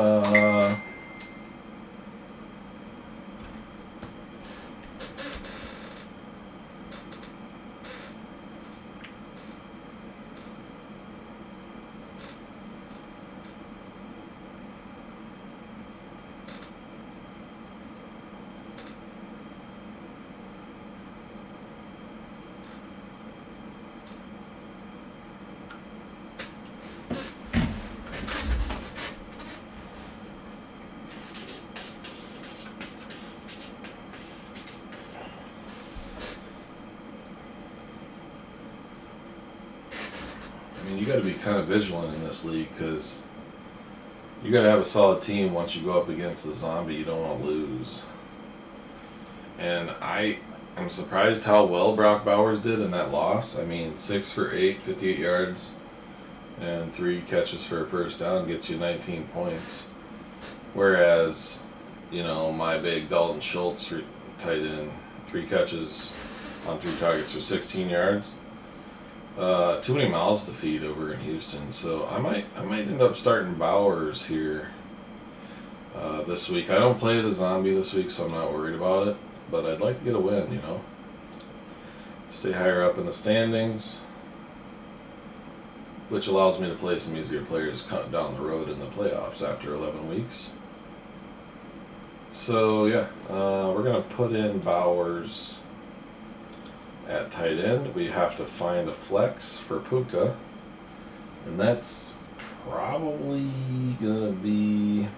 you got to be kind of vigilant in this league because you got to have a solid team once you go up against the zombie. You don't want to lose. And I'm surprised how well Brock Bowers did in that loss. 6 for 8, 58 yards, and 3 catches for a first down gets you 19 points. Whereas, my big Dalton Schultz for tight end, 3 catches on 3 targets for 16 yards. Too many mouths to feed over in Houston, so I might end up starting Bowers here this week. I don't play the zombie this week, so I'm not worried about it. But I'd like to get a win, Stay higher up in the standings, which allows me to play some easier players down the road in the playoffs after 11 weeks. So yeah, we're gonna put in Bowers at tight end. We have to find a flex for Puka, and that's probably gonna be.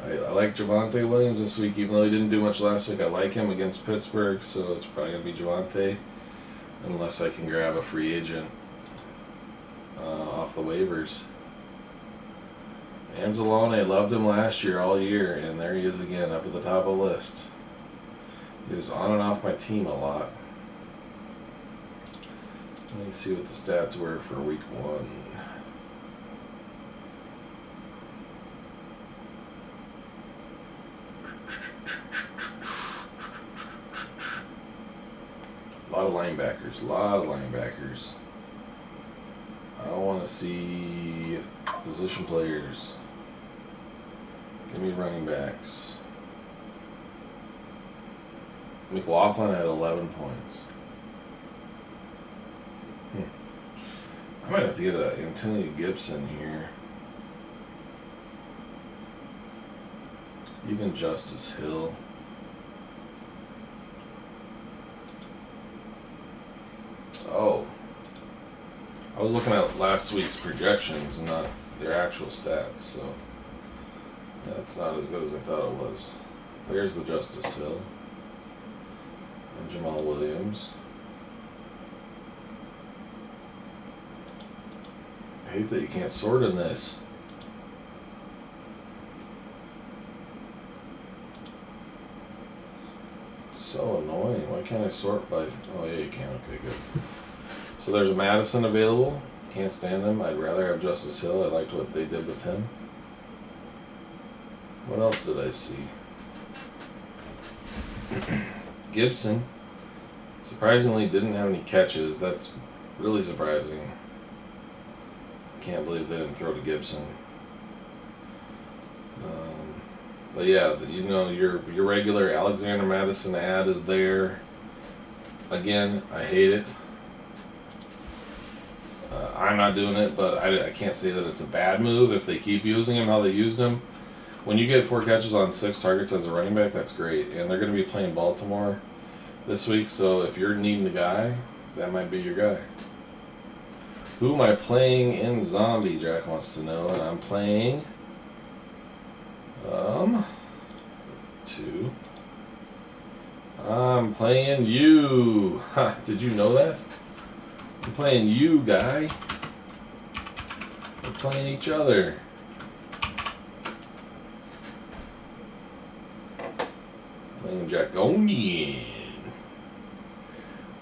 I like Javonte Williams this week, even though he didn't do much last week. I like him against Pittsburgh, so it's probably gonna be Javonte, unless I can grab a free agent off the waivers. Anzalone, loved him last year all year, and there he is again up at the top of the list. He was on and off my team a lot. Let me see what the stats were for week 1. A lot of linebackers. I want to see position players. Give me running backs. McLaughlin had 11 points. I might have to get a Antonio Gibson here. Even Justice Hill. Oh. I was looking at last week's projections, not their actual stats, so that's not as good as I thought it was. There's the Justice Hill. And Jamal Williams. I hate that you can't sort in this. So annoying. Why can't I sort by... Oh, yeah, you can. Okay, good. So there's a Madison available. Can't stand him. I'd rather have Justice Hill. I liked what they did with him. What else did I see? Gibson. Surprisingly, didn't have any catches. That's really surprising. Can't believe they didn't throw to Gibson. But yeah, you know, your regular Alexander Madison ad is there. Again, I hate it. I'm not doing it, but I can't say that it's a bad move if they keep using him how they used him. When you get 4 catches on 6 targets as a running back, that's great. And they're going to be playing Baltimore this week, so if you're needing a guy, that might be your guy. Who am I playing in Zombie, Jack wants to know, and I'm playing 2. I'm playing you. Ha, did you know that? I'm playing you, guy. We're playing each other. Playing Jackonian.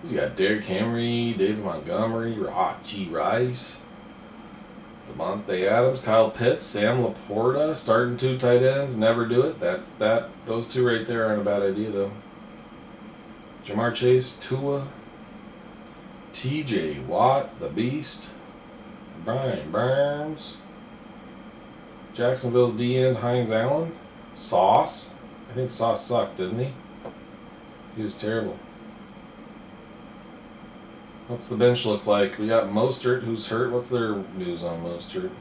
You got Derrick Henry, David Montgomery, G. Rice, Devontae Adams, Kyle Pitts, Sam Laporta, starting 2 tight ends, never do it. Those 2 right there aren't a bad idea though. Jamar Chase, Tua, TJ Watt, the Beast, Brian Burns, Jacksonville's D-end, Hines Allen, Sauce. I think Sauce sucked, didn't he? He was terrible. What's the bench look like? We got Mostert, who's hurt. What's their news on Mostert?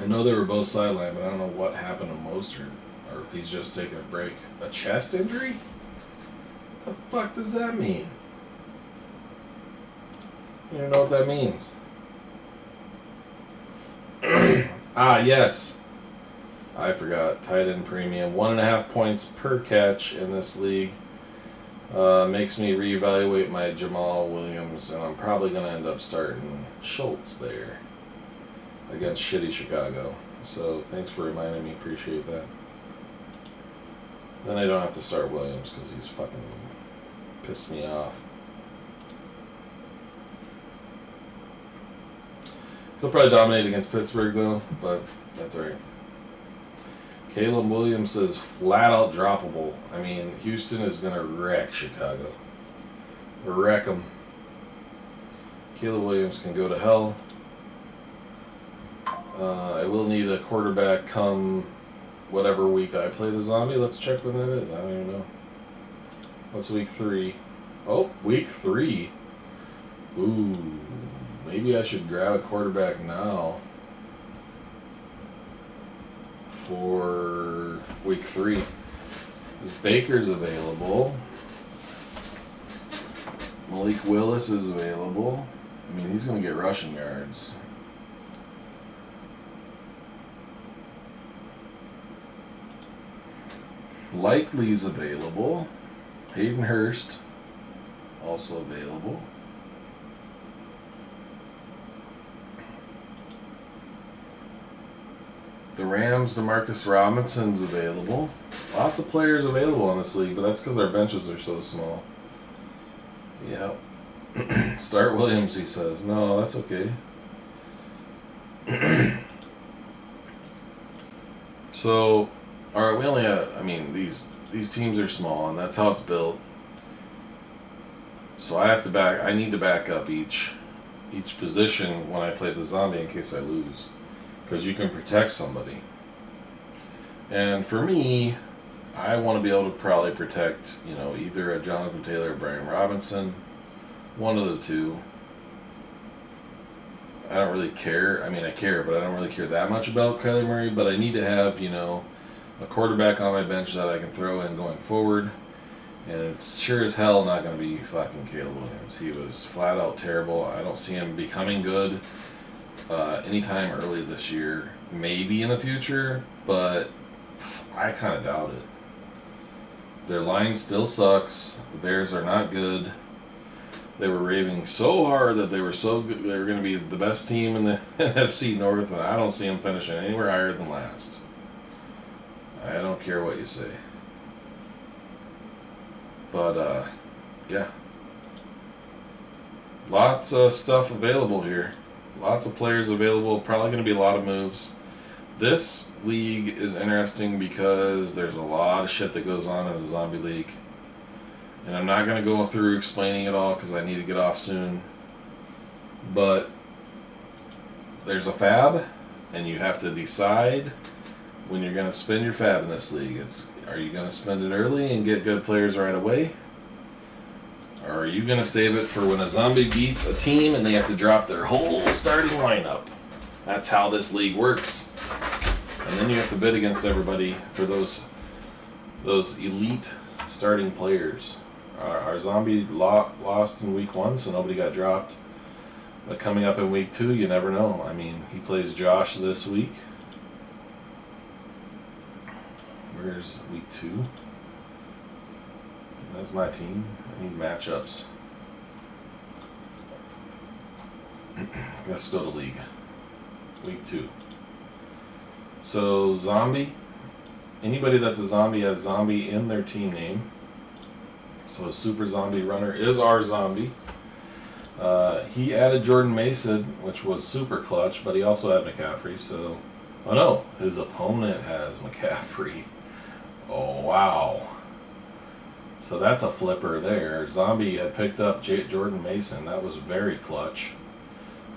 I know they were both sidelined, but I don't know what happened to Mostert. Or if he's just taking a break. A chest injury? What the fuck does that mean? I don't even know what that means. Yes. I forgot. Tight end premium. 1.5 points per catch in this league. Makes me reevaluate my Jamal Williams, and I'm probably going to end up starting Schultz there against shitty Chicago. So thanks for reminding me. Appreciate that. Then I don't have to start Williams because he's fucking pissed me off. He'll probably dominate against Pittsburgh though, but that's alright. Caleb Williams says flat out droppable. I mean, Houston is going to wreck Chicago. Wreck them. Caleb Williams can go to hell. I will need a quarterback come whatever week I play the Zombie. Let's check when that is. I don't even know. What's week 3? Oh, week 3. Ooh, maybe I should grab a quarterback now for week 3. Because Baker's available. Malik Willis is available. I mean, he's going to get rushing yards. Likely's available. Hayden Hurst also available. The Rams, DeMarcus Robinson's available. Lots of players available in this league, but that's because our benches are so small. Yeah. Start Williams, he says. No, that's okay. So, all right, we only have. I mean, these teams are small, and that's how it's built. So I need to back up each position when I play the zombie in case I lose, because you can protect somebody. And for me, I want to be able to probably protect, either a Jonathan Taylor or Brian Robinson, one of the two. I don't really care. I mean, I care, but I don't really care that much about Kyler Murray. But I need to have, a quarterback on my bench that I can throw in going forward. And it's sure as hell not going to be fucking Caleb Williams. He was flat out terrible. I don't see him becoming good anytime early this year. Maybe in the future, but I kind of doubt it. Their line still sucks. The Bears are not good. They were raving so hard that they were so good. They were going to be the best team in the NFC North, and I don't see them finishing anywhere higher than last. I don't care what you say. But, yeah. Lots of stuff available here. Lots of players available. Probably going to be a lot of moves. This league is interesting because there's a lot of shit that goes on in the zombie league. And I'm not going to go through explaining it all because I need to get off soon. But there's a fab, and you have to decide when you're going to spend your fab in this league. Are you going to spend it early and get good players right away? Or are you going to save it for when a zombie beats a team and they have to drop their whole starting lineup? That's how this league works. And then you have to bid against everybody for those elite starting players. Our zombie lost in week 1, so nobody got dropped. But coming up in week 2, you never know. I mean, he plays Josh this week. Where's week 2? That's my team. I need matchups. Let's go to league. Week 2. So, zombie. Anybody that's a zombie has zombie in their team name. So, super zombie runner is our zombie. He added Jordan Mason, which was super clutch, but he also had McCaffrey. So, oh no, his opponent has McCaffrey. Oh, wow. So that's a flipper there. Zombie had picked up Jordan Mason. That was very clutch.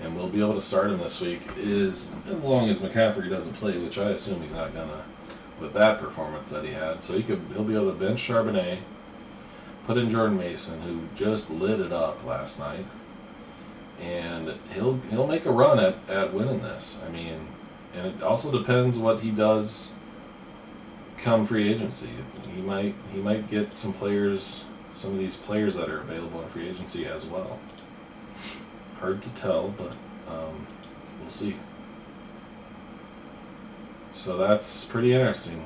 And we'll be able to start him this week as long as McCaffrey doesn't play, which I assume he's not gonna with that performance that he had. So he'll be able to bench Charbonnet, put in Jordan Mason, who just lit it up last night. And he'll make a run at winning this. I mean, and it also depends what he does come free agency. He might get some of these players that are available in free agency as well. Hard to tell, but we'll see. So that's pretty interesting.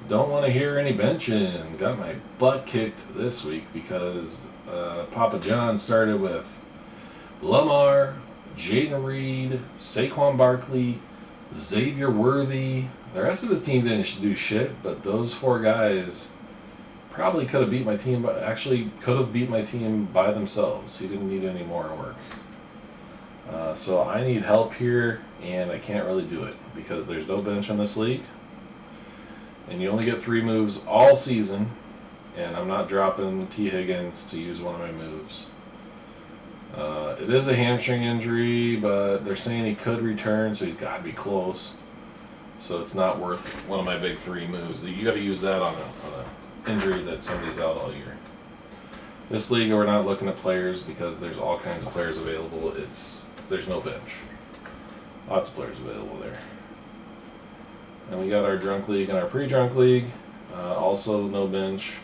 Don't want to hear any benching. Got my butt kicked this week because Papa John started with Lamar, Jaden Reed, Saquon Barkley, Xavier Worthy. The rest of his team didn't do shit, but those 4 guys probably could have beat my team, but actually could have beat my team by themselves. He didn't need any more work. So I need help here, and I can't really do it because there's no bench in this league. And you only get 3 moves all season, and I'm not dropping T. Higgins to use one of my moves. It is a hamstring injury, but they're saying he could return, so he's got to be close. So it's not worth one of my big 3 moves. You got to use that on a injury that somebody's out all year. This league, we're not looking at players because there's all kinds of players available. There's no bench. Lots of players available there. And we got our drunk league and our pre-drunk league. Also no bench.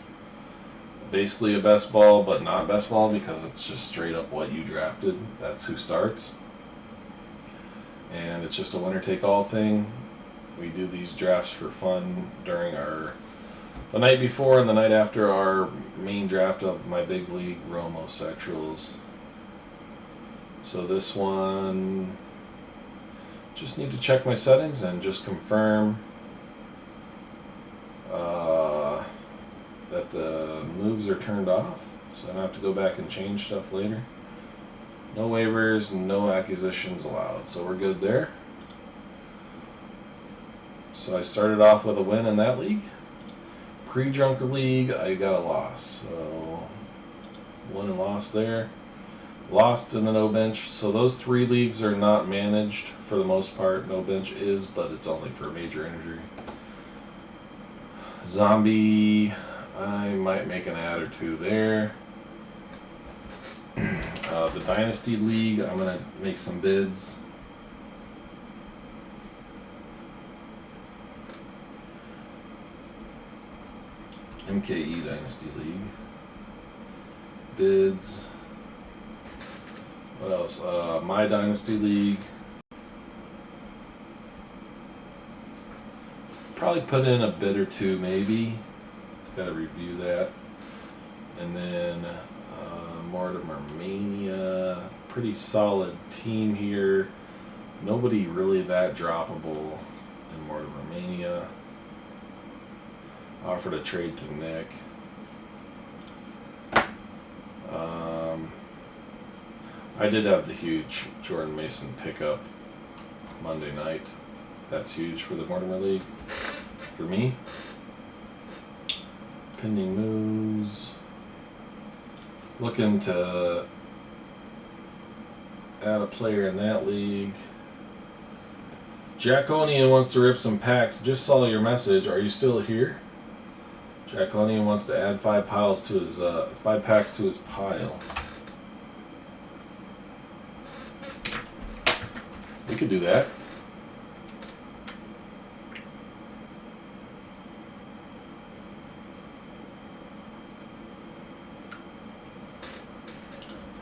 Basically a best ball, but not best ball because it's just straight up what you drafted. That's who starts. And it's just a winner-take-all thing. We do these drafts for fun during the night before and the night after our main draft of my big league, Romosexuals. So this one, just need to check my settings and just confirm that the moves are turned off. So so I don't have to go back and change stuff later. No waivers, no acquisitions allowed, so we're good there. So I started off with a win in that league. Pre-Junker League, I got a loss. So, won and lost there. Lost in the no bench. So those 3 leagues are not managed for the most part. No bench is, but it's only for major injury. Zombie, I might make an ad or 2 there. The Dynasty League, I'm going to make some bids. MKE Dynasty League. Bids. What else? My Dynasty League. Probably put in a bid or 2 maybe. Gotta review that. And then Mortimer Mania. Pretty solid team here. Nobody really that droppable in Mortimer Mania. Offered a trade to Nick. I did have the huge Jordan Mason pickup Monday night. That's huge for the Mortimer League. For me. Pending moves. Looking to add a player in that league. Jackonian wants to rip some packs. Just saw your message. Are you still here? Jackonian wants to add 5 packs to his pile. We could do that.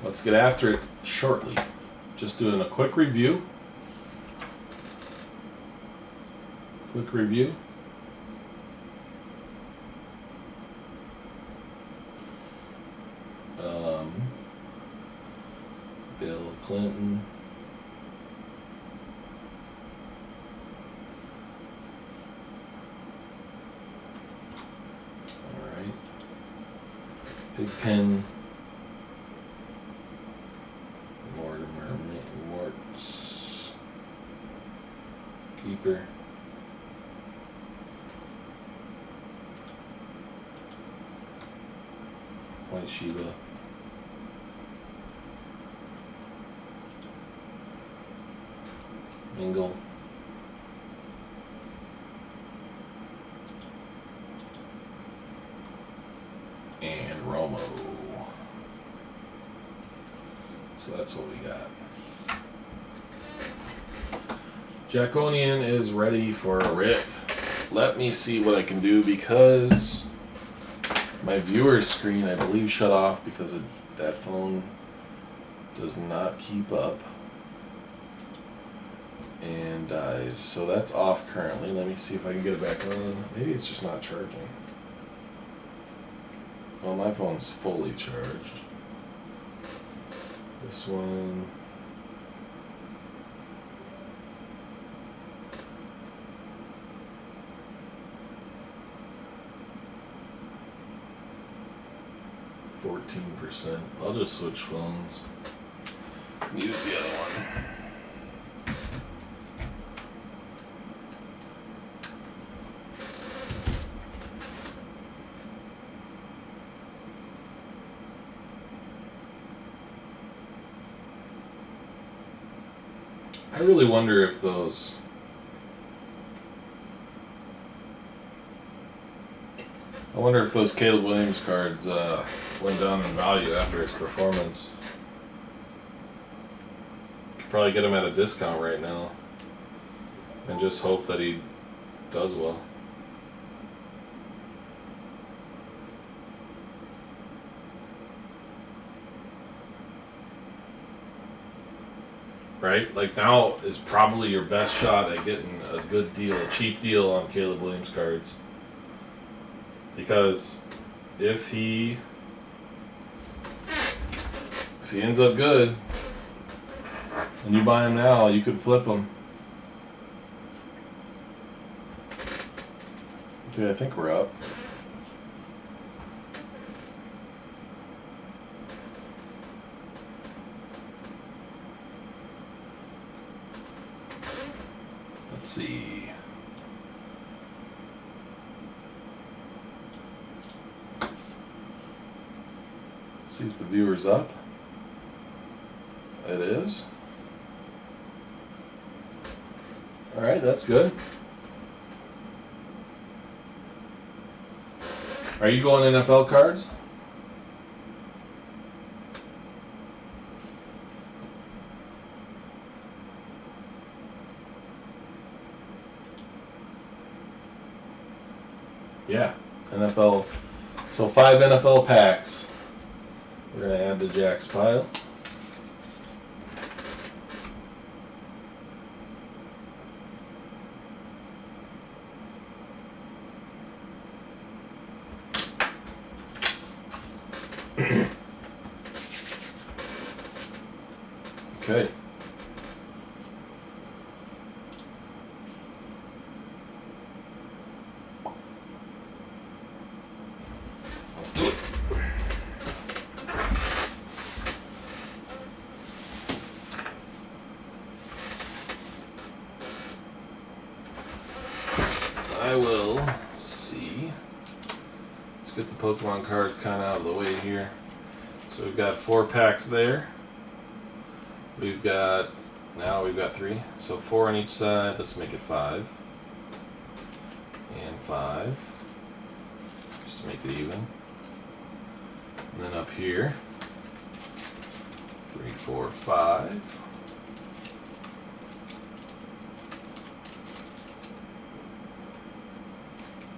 Let's get after it shortly. Just doing a quick review. Bill Clinton. Alright. Big Pen. Mort's. Keeper. Point Shiba. Mingle. And Romo. So that's what we got. Jackonian is ready for a rip. Let me see what I can do because my viewer screen, I believe, shut off because that phone does not keep up and dies. So that's off currently. Let me see if I can get it back on. Maybe it's just not charging. Well, my phone's fully charged. This one. %. I'll just switch phones. Use the other one. I really wonder if those Caleb Williams cards went down in value after his performance. Could probably get him at a discount right now and just hope that he does well. Right? Like now is probably your best shot at getting a good deal, a cheap deal on Caleb Williams cards. Because if he ends up good and you buy him now, you could flip him. Okay, I think we're up. Let's see. See if the viewer's up. It is. Alright, that's good. Are you going NFL cards? Yeah, NFL. So 5 NFL packs. We're going to add to Jack's pile. Okay. Let's do it. I will see. Let's get the Pokemon cards kind of out of the way here. So we've got 4 packs there. We've got 3. So 4 on each side. Let's make it 5. And 5. Just to make it even. And then up here, 3, 4, 5.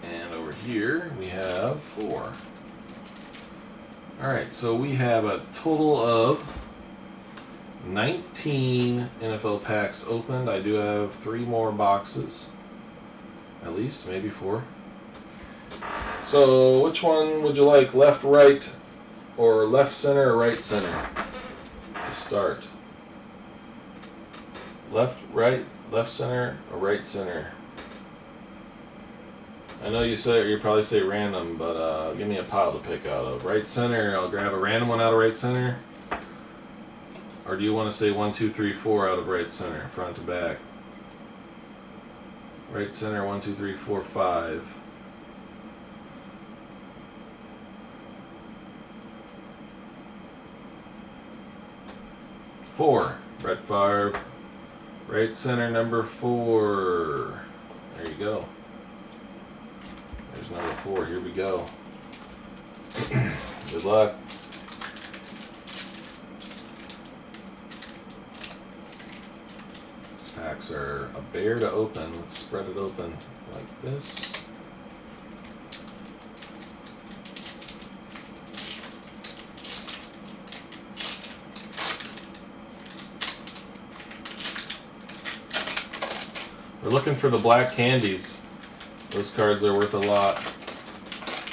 And over here we have 4. Alright, so we have a total of 19 NFL packs opened. I do have 3 more boxes. At least, maybe 4. So, which one would you like? Left, right, or left center, or right center? To start. Left, right, left center, or right center? I know you probably say random, but give me a pile to pick out of. Right center, I'll grab a random one out of right center. Or do you want to say 1, 2, 3, 4 out of right center, front to back? Right center, 1, 2, 3, 4, 5. Four. Brett Favre. Right center, number 4. There you go. There's number 4. Here we go. Good luck. Packs are a bear to open. Let's spread it open like this. We're looking for the black candies. Those cards are worth a lot.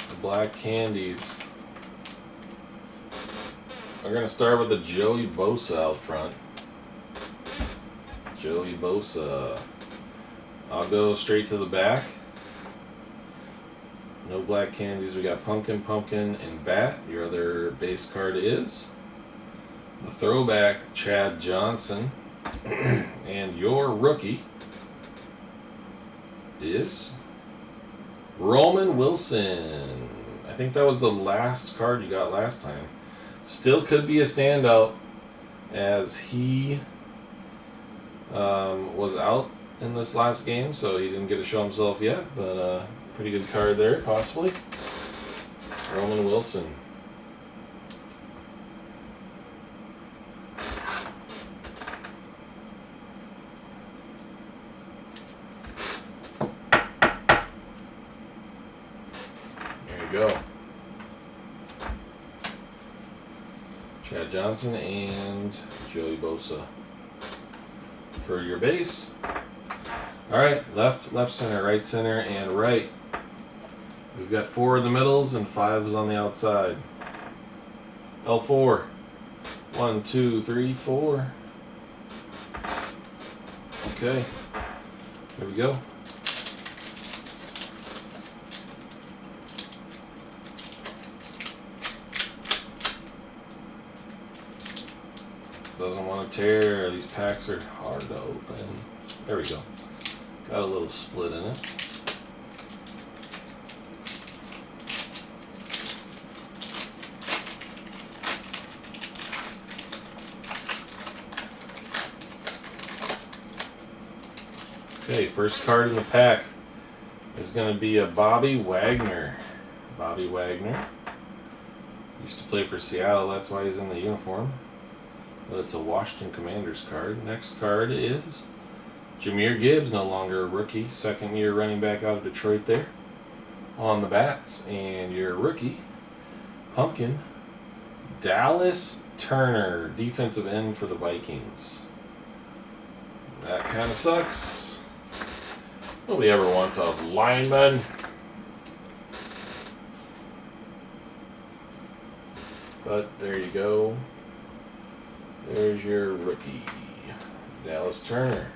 The black candies. We're going to start with the Joey Bosa out front. Joey Bosa. I'll go straight to the back. No black candies. We got Pumpkin, Pumpkin, and Bat. Your other base card is the throwback Chad Johnson. And your rookie is Roman Wilson. I think that was the last card you got last time. Still could be a standout as he was out in this last game, so he didn't get to show himself yet, but pretty good card there, possibly. Roman Wilson. Go. Chad Johnson and Joey Bosa for your base. Alright, left, center, and right. We've got 4 in the middles and 5s on the outside. L4. 1, 2, 3, 4. Okay. Here we go. Doesn't want to tear. These packs are hard to open. There we go. Got a little split in it. Okay, first card in the pack is going to be a Bobby Wagner. Bobby Wagner used to play for Seattle, that's why he's in the uniform. But it's a Washington Commanders card. Next card is Jahmyr Gibbs, no longer a rookie. Second year running back out of Detroit there. On the bats. And your rookie, Pumpkin, Dallas Turner, defensive end for the Vikings. That kind of sucks. Nobody ever wants a lineman. But there you go. There's your rookie, Dallas Turner.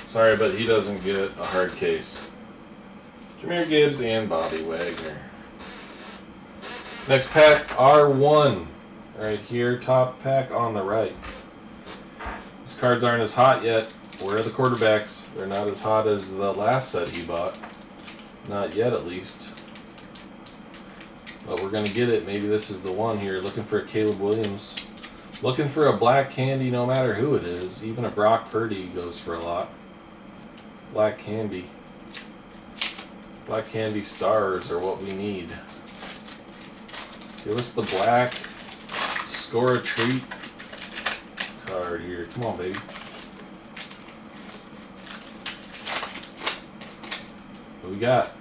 Sorry, but he doesn't get a hard case. Jahmyr Gibbs and Bobby Wagner. Next pack, R1. Right here, top pack on the right. These cards aren't as hot yet. Where are the quarterbacks? They're not as hot as the last set he bought. Not yet, at least. But we're going to get it. Maybe this is the one here. Looking for a Caleb Williams. Looking for a black candy no matter who it is. Even a Brock Purdy goes for a lot. Black candy. Black candy stars are what we need. Give us the black score a treat card here. Come on, baby. What we got?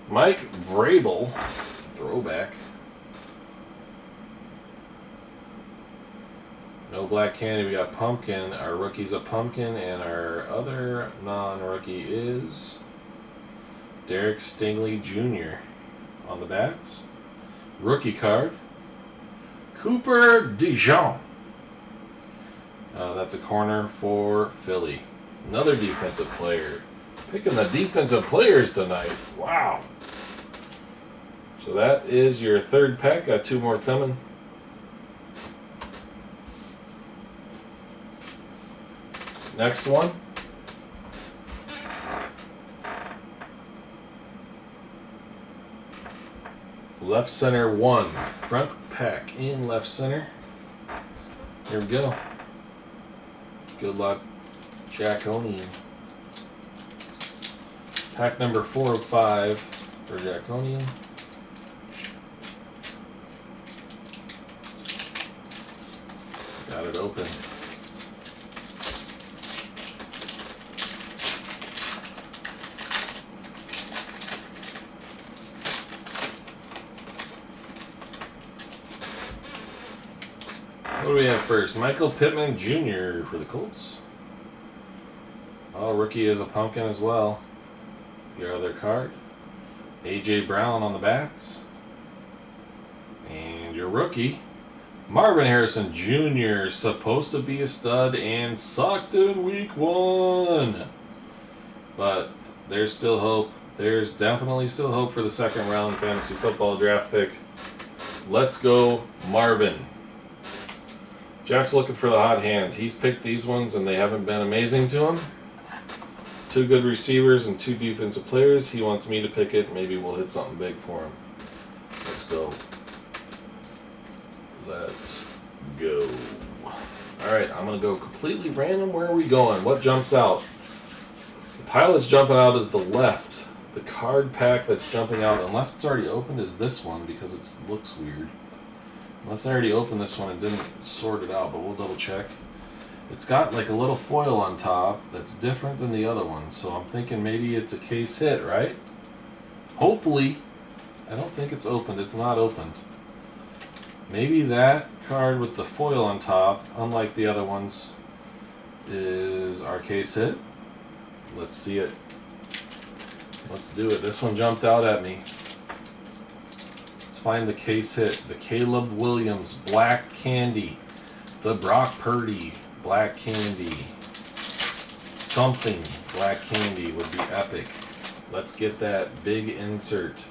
Mike Vrabel, throwback. No black candy. We got Pumpkin. Our rookie's a Pumpkin, and our other non-rookie is Derek Stingley Jr. on the bats. Rookie card, Cooper DeJean. That's a corner for Philly. Another defensive player. Picking the defensive players tonight. Wow. So that is your third pack. Got two more coming. Next one. Left center 1. Front pack in left center. Here we go. Good luck, Jackonian. Pack number 4 of 5 for Jackonian. Got it open. What do we have first? Michael Pittman Jr. for the Colts. Oh, rookie is a Pumpkin as well. Your other card. A.J. Brown on the bats. And your rookie, Marvin Harrison Jr. Supposed to be a stud and sucked in week 1. But there's still hope. There's definitely still hope for the second round fantasy football draft pick. Let's go, Marvin. Jack's looking for the hot hands. He's picked these ones and they haven't been amazing to him. 2 good receivers and 2 defensive players. He wants me to pick it. Maybe we'll hit something big for him. Let's go. Let's go. Alright, I'm going to go completely random. Where are we going? What jumps out? The pile that's jumping out is the left. The card pack that's jumping out, unless it's already opened, is this one because it looks weird. Unless I already opened this one and didn't sort it out, but we'll double check. It's got like a little foil on top that's different than the other one, so I'm thinking maybe it's a case hit, right? Hopefully. I don't think it's opened. It's not opened. Maybe that card with the foil on top, unlike the other ones, is our case hit. Let's see it. Let's do it. This one jumped out at me. Find the case hit. The Caleb Williams Black Candy. The Brock Purdy Black Candy. Something black candy would be epic. Let's get that big insert.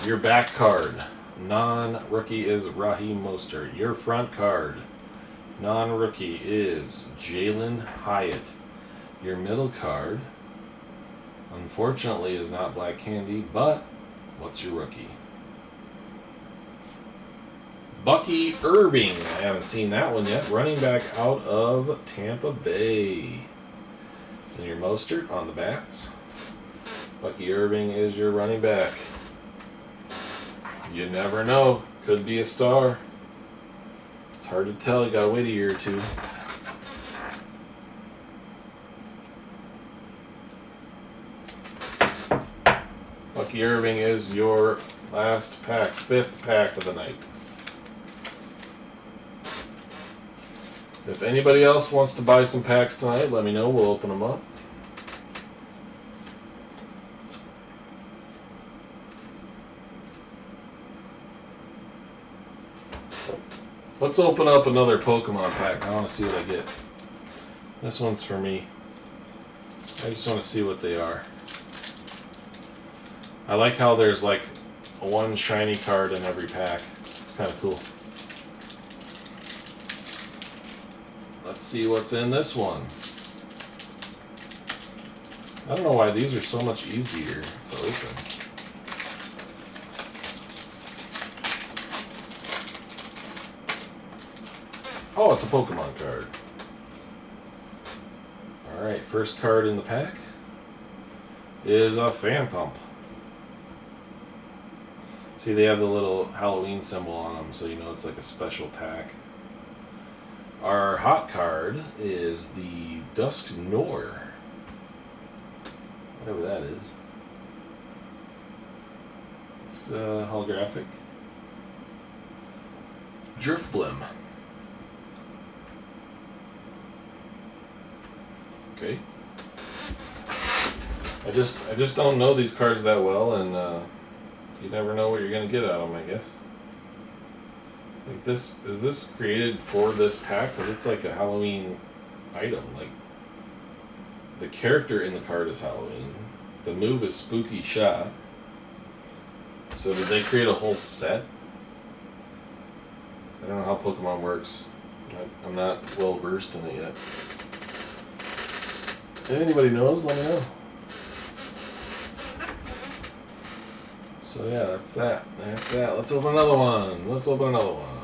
Your back card, non-rookie, is Raheem Mostert. Your front card, non-rookie, is Jalen Hyatt. Your middle card, unfortunately, is not black candy, but what's your rookie? Bucky Irving. I haven't seen that one yet. Running back out of Tampa Bay. And your Mostert on the bats. Bucky Irving is your running back. You never know. Could be a star. It's hard to tell. You gotta wait a year or two. Bucky Irving is your last pack, 5th pack of the night. If anybody else wants to buy some packs tonight, let me know. We'll open them up. Let's open up another Pokemon pack. I want to see what I get. This one's for me. I just want to see what they are. I like how there's like one shiny card in every pack. It's kind of cool. Let's see what's in this one. I don't know why these are so much easier to open. Oh, it's a Pokemon card. Alright, first card in the pack is a Phantom. See, they have the little Halloween symbol on them, so you know it's like a special pack. Our hot card is the Dusknoir. Whatever that is. It's holographic. Drifblim. Okay. I just don't know these cards that well, and you never know what you're gonna get out of them, I guess. Like is this created for this pack? Because it's like a Halloween item. Like, the character in the card is Halloween. The move is Spooky Shot. So did they create a whole set? I don't know how Pokemon works. I'm not well versed in it yet. If anybody knows, let me know. So yeah, that's that. That's that. Let's open another one. Let's open another one.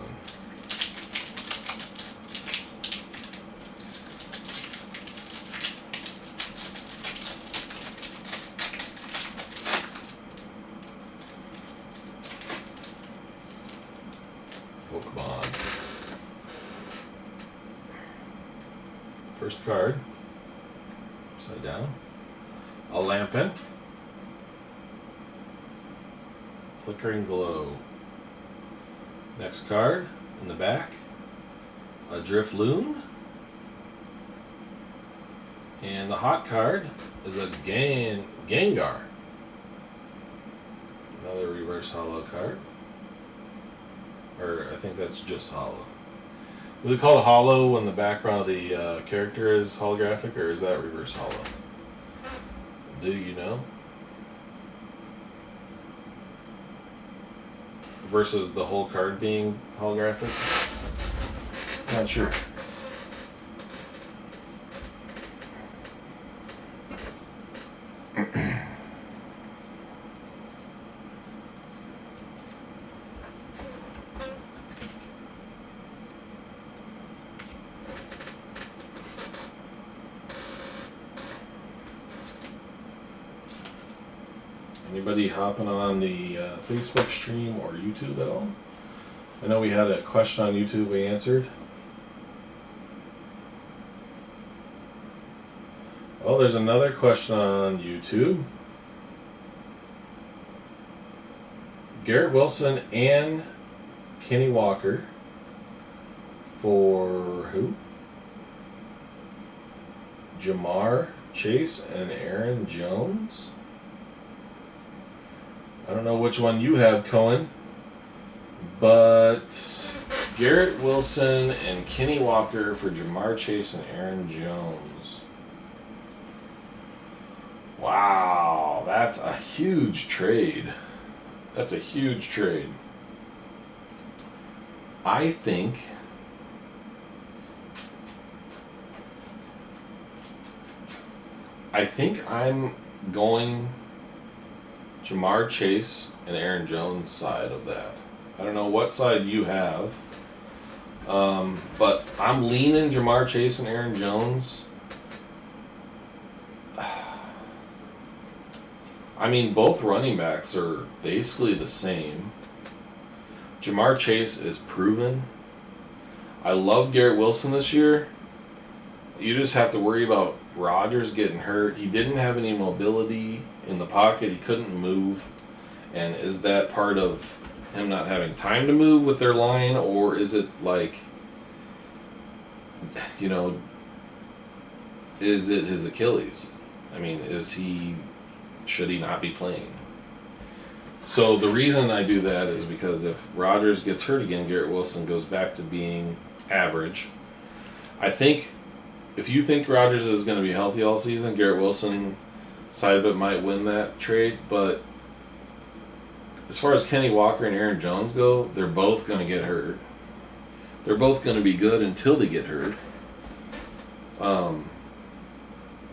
Pokemon. First card. Upside down. A Lampent. Flickering Glow. Next card in the back. A Drifloon. And the hot card is a Gengar. Another reverse holo card. Or I think that's just holo. Is it called holo when the background of the character is holographic, or is that reverse holo? Do you know? Versus the whole card being holographic? Not sure. Anybody hopping on the Facebook stream or YouTube at all? I know we had a question on YouTube we answered. Oh, there's another question on YouTube. Garrett Wilson and Kenny Walker for who? Jamar Chase and Aaron Jones? I don't know which one you have, Cohen, but Garrett Wilson and Kenny Walker for Jamar Chase and Aaron Jones. Wow, that's a huge trade. That's a huge trade. I think I'm going Jamar Chase and Aaron Jones side of that. I don't know what side you have, but I'm leaning Jamar Chase and Aaron Jones. I mean, both running backs are basically the same. Jamar Chase is proven. I love Garrett Wilson this year. You just have to worry about Rodgers getting hurt. He didn't have any mobility in the pocket. He couldn't move. And is that part of him not having time to move with their line, or is it like, you know, is it his Achilles? I mean, should he not be playing? So the reason I do that is because if Rodgers gets hurt again, Garrett Wilson goes back to being average. I think if you think Rodgers is going to be healthy all season, Garrett Wilson side of it might win that trade. But as far as Kenny Walker and Aaron Jones go, they're both going to get hurt. They're both going to be good until they get hurt.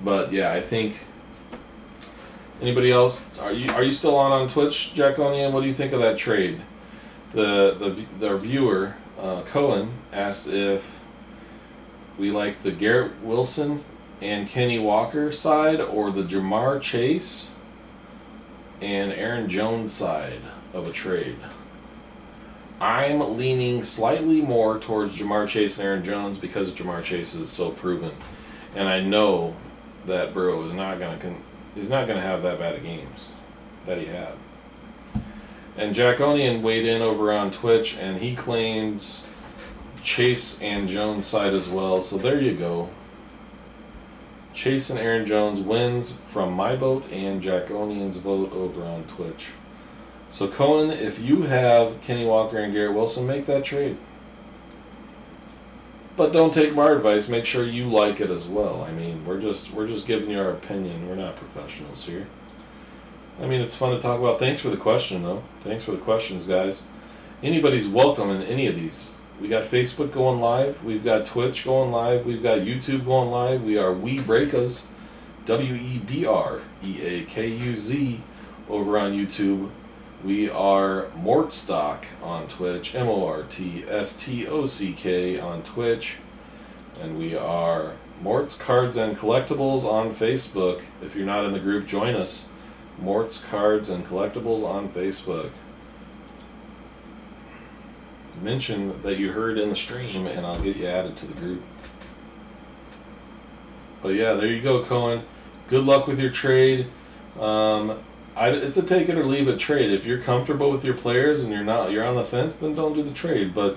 But yeah, I think. Anybody else? Are you still on Twitch, Jackonian? What do you think of that trade? The viewer Cohen asked if we like the Garrett Wilson and Kenny Walker side or the Jamar Chase and Aaron Jones side of a trade. I'm leaning slightly more towards Jamar Chase and Aaron Jones because Jamar Chase is so proven, and I know that Burrow is not going to. He's not going to have that bad of games that he had. And Jackonian weighed in over on Twitch, and he claims Chase and Jones side as well. So there you go. Chase and Aaron Jones wins from my vote and Jackonian's vote over on Twitch. So Cohen, if you have Kenny Walker and Garrett Wilson, make that trade. But don't take my advice. Make sure you like it as well. I mean, we're just giving you our opinion. We're not professionals here. I mean, it's fun to talk about. Thanks for the question, though. Thanks for the questions, guys. Anybody's welcome in any of these. We got Facebook going live. We've got Twitch going live. We've got YouTube going live. We are Webreakuz, WEBREAKUZ over on YouTube. We are Mortstock on Twitch, MORTSTOCK on Twitch, and we are Mort's Cards and Collectibles on Facebook. If you're not in the group, join us. Mort's Cards and Collectibles on Facebook. Mention that you heard in the stream, and I'll get you added to the group. But yeah, there you go, Cohen. Good luck with your trade. It's a take it or leave it trade. If you're comfortable with your players and you're on the fence, then don't do the trade. But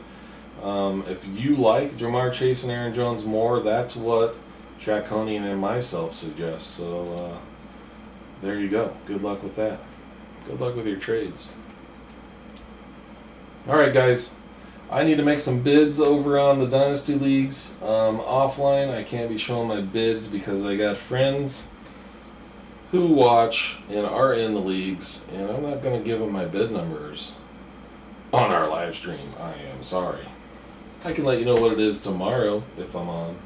if you like Jamar Chase and Aaron Jones more, that's what Jackonian and myself suggest. So there you go. Good luck with that. Good luck with your trades. All right, guys. I need to make some bids over on the Dynasty Leagues. Offline, I can't be showing my bids because I got friends who watch and are in the leagues, and I'm not going to give them my bid numbers on our live stream. I am sorry. I can let you know what it is tomorrow if I'm on,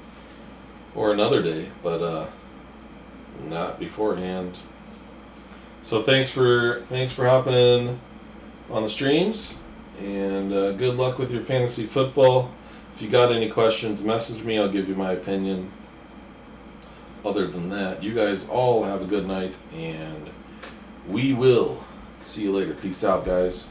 or another day, but not beforehand. So thanks for hopping in on the streams, and good luck with your fantasy football. If you got any questions, message me. I'll give you my opinion. Other than that, you guys all have a good night, and we will see you later. Peace out, guys.